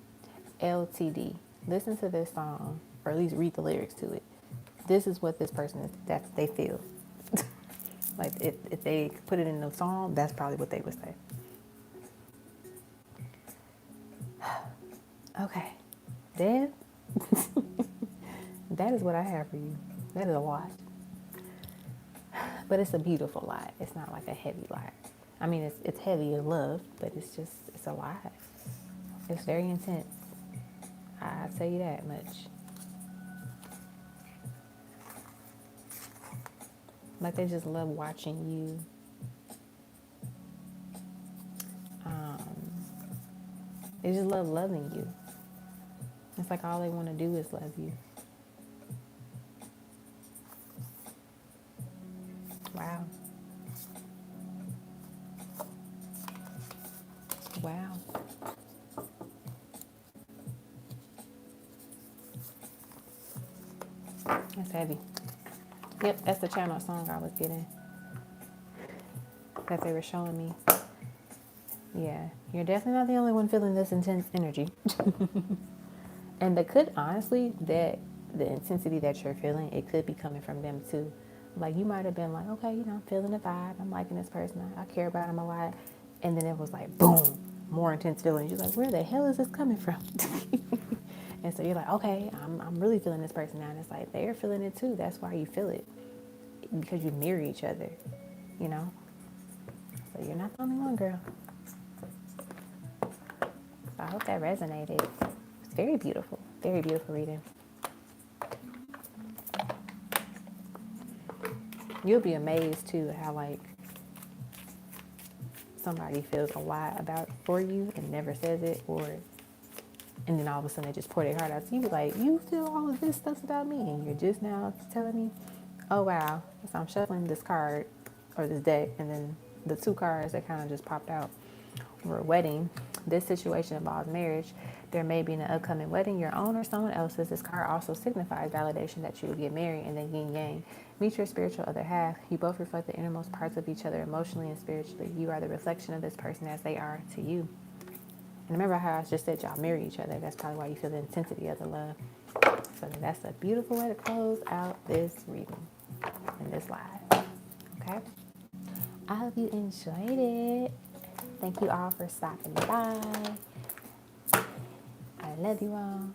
LTD. Listen to this song, or at least read the lyrics to it. This is what this person is, that they feel. Like if they put it in the song, that's probably what they would say. Okay. Then that is what I have for you. That is a lot. But it's a beautiful lot. It's not like a heavy lot. I mean, it's heavy in love, but it's a lot. It's very intense. I'll tell you that much. Like they just love watching you. They just love loving you. It's like all they want to do is love you. Wow. Wow. That's heavy. Yep, that's the channel song I was getting. That they were showing me. Yeah, you're definitely not the only one feeling this intense energy. And it could, honestly, that the intensity that you're feeling, it could be coming from them too. Like you might have been like, okay, I'm feeling the vibe. I'm liking this person. I care about him a lot. And then it was like, boom, more intense feelings. You're like, where the hell is this coming from? And so you're like, okay, I'm really feeling this person now. And it's like, they're feeling it too. That's why you feel it. Because you mirror each other, So you're not the only one, girl. So I hope that resonated. It's very beautiful reading. You'll be amazed too how like somebody feels a lot for you and never says it, and then all of a sudden they just pour their heart out to you. Like, you feel all of this stuff about me and you're just now telling me, oh wow. So I'm shuffling this card or this deck, and then the two cards that kind of just popped out were a wedding. This situation involves marriage. There may be an upcoming wedding, your own or someone else's. This card also signifies validation that you will get married, and then yin yang. Meet your spiritual other half. You both reflect the innermost parts of each other emotionally and spiritually. You are the reflection of this person as they are to you. And remember how I just said y'all marry each other. That's probably why you feel the intensity of the love. So that's a beautiful way to close out this reading and this live. Okay? I hope you enjoyed it. Thank you all for stopping by. I love you all.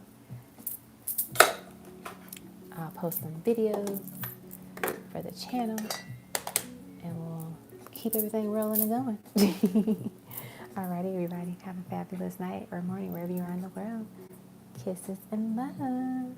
I'll post some videos for the channel, and we'll keep everything rolling and going. Alrighty, everybody. Have a fabulous night or morning wherever you are in the world. Kisses and love.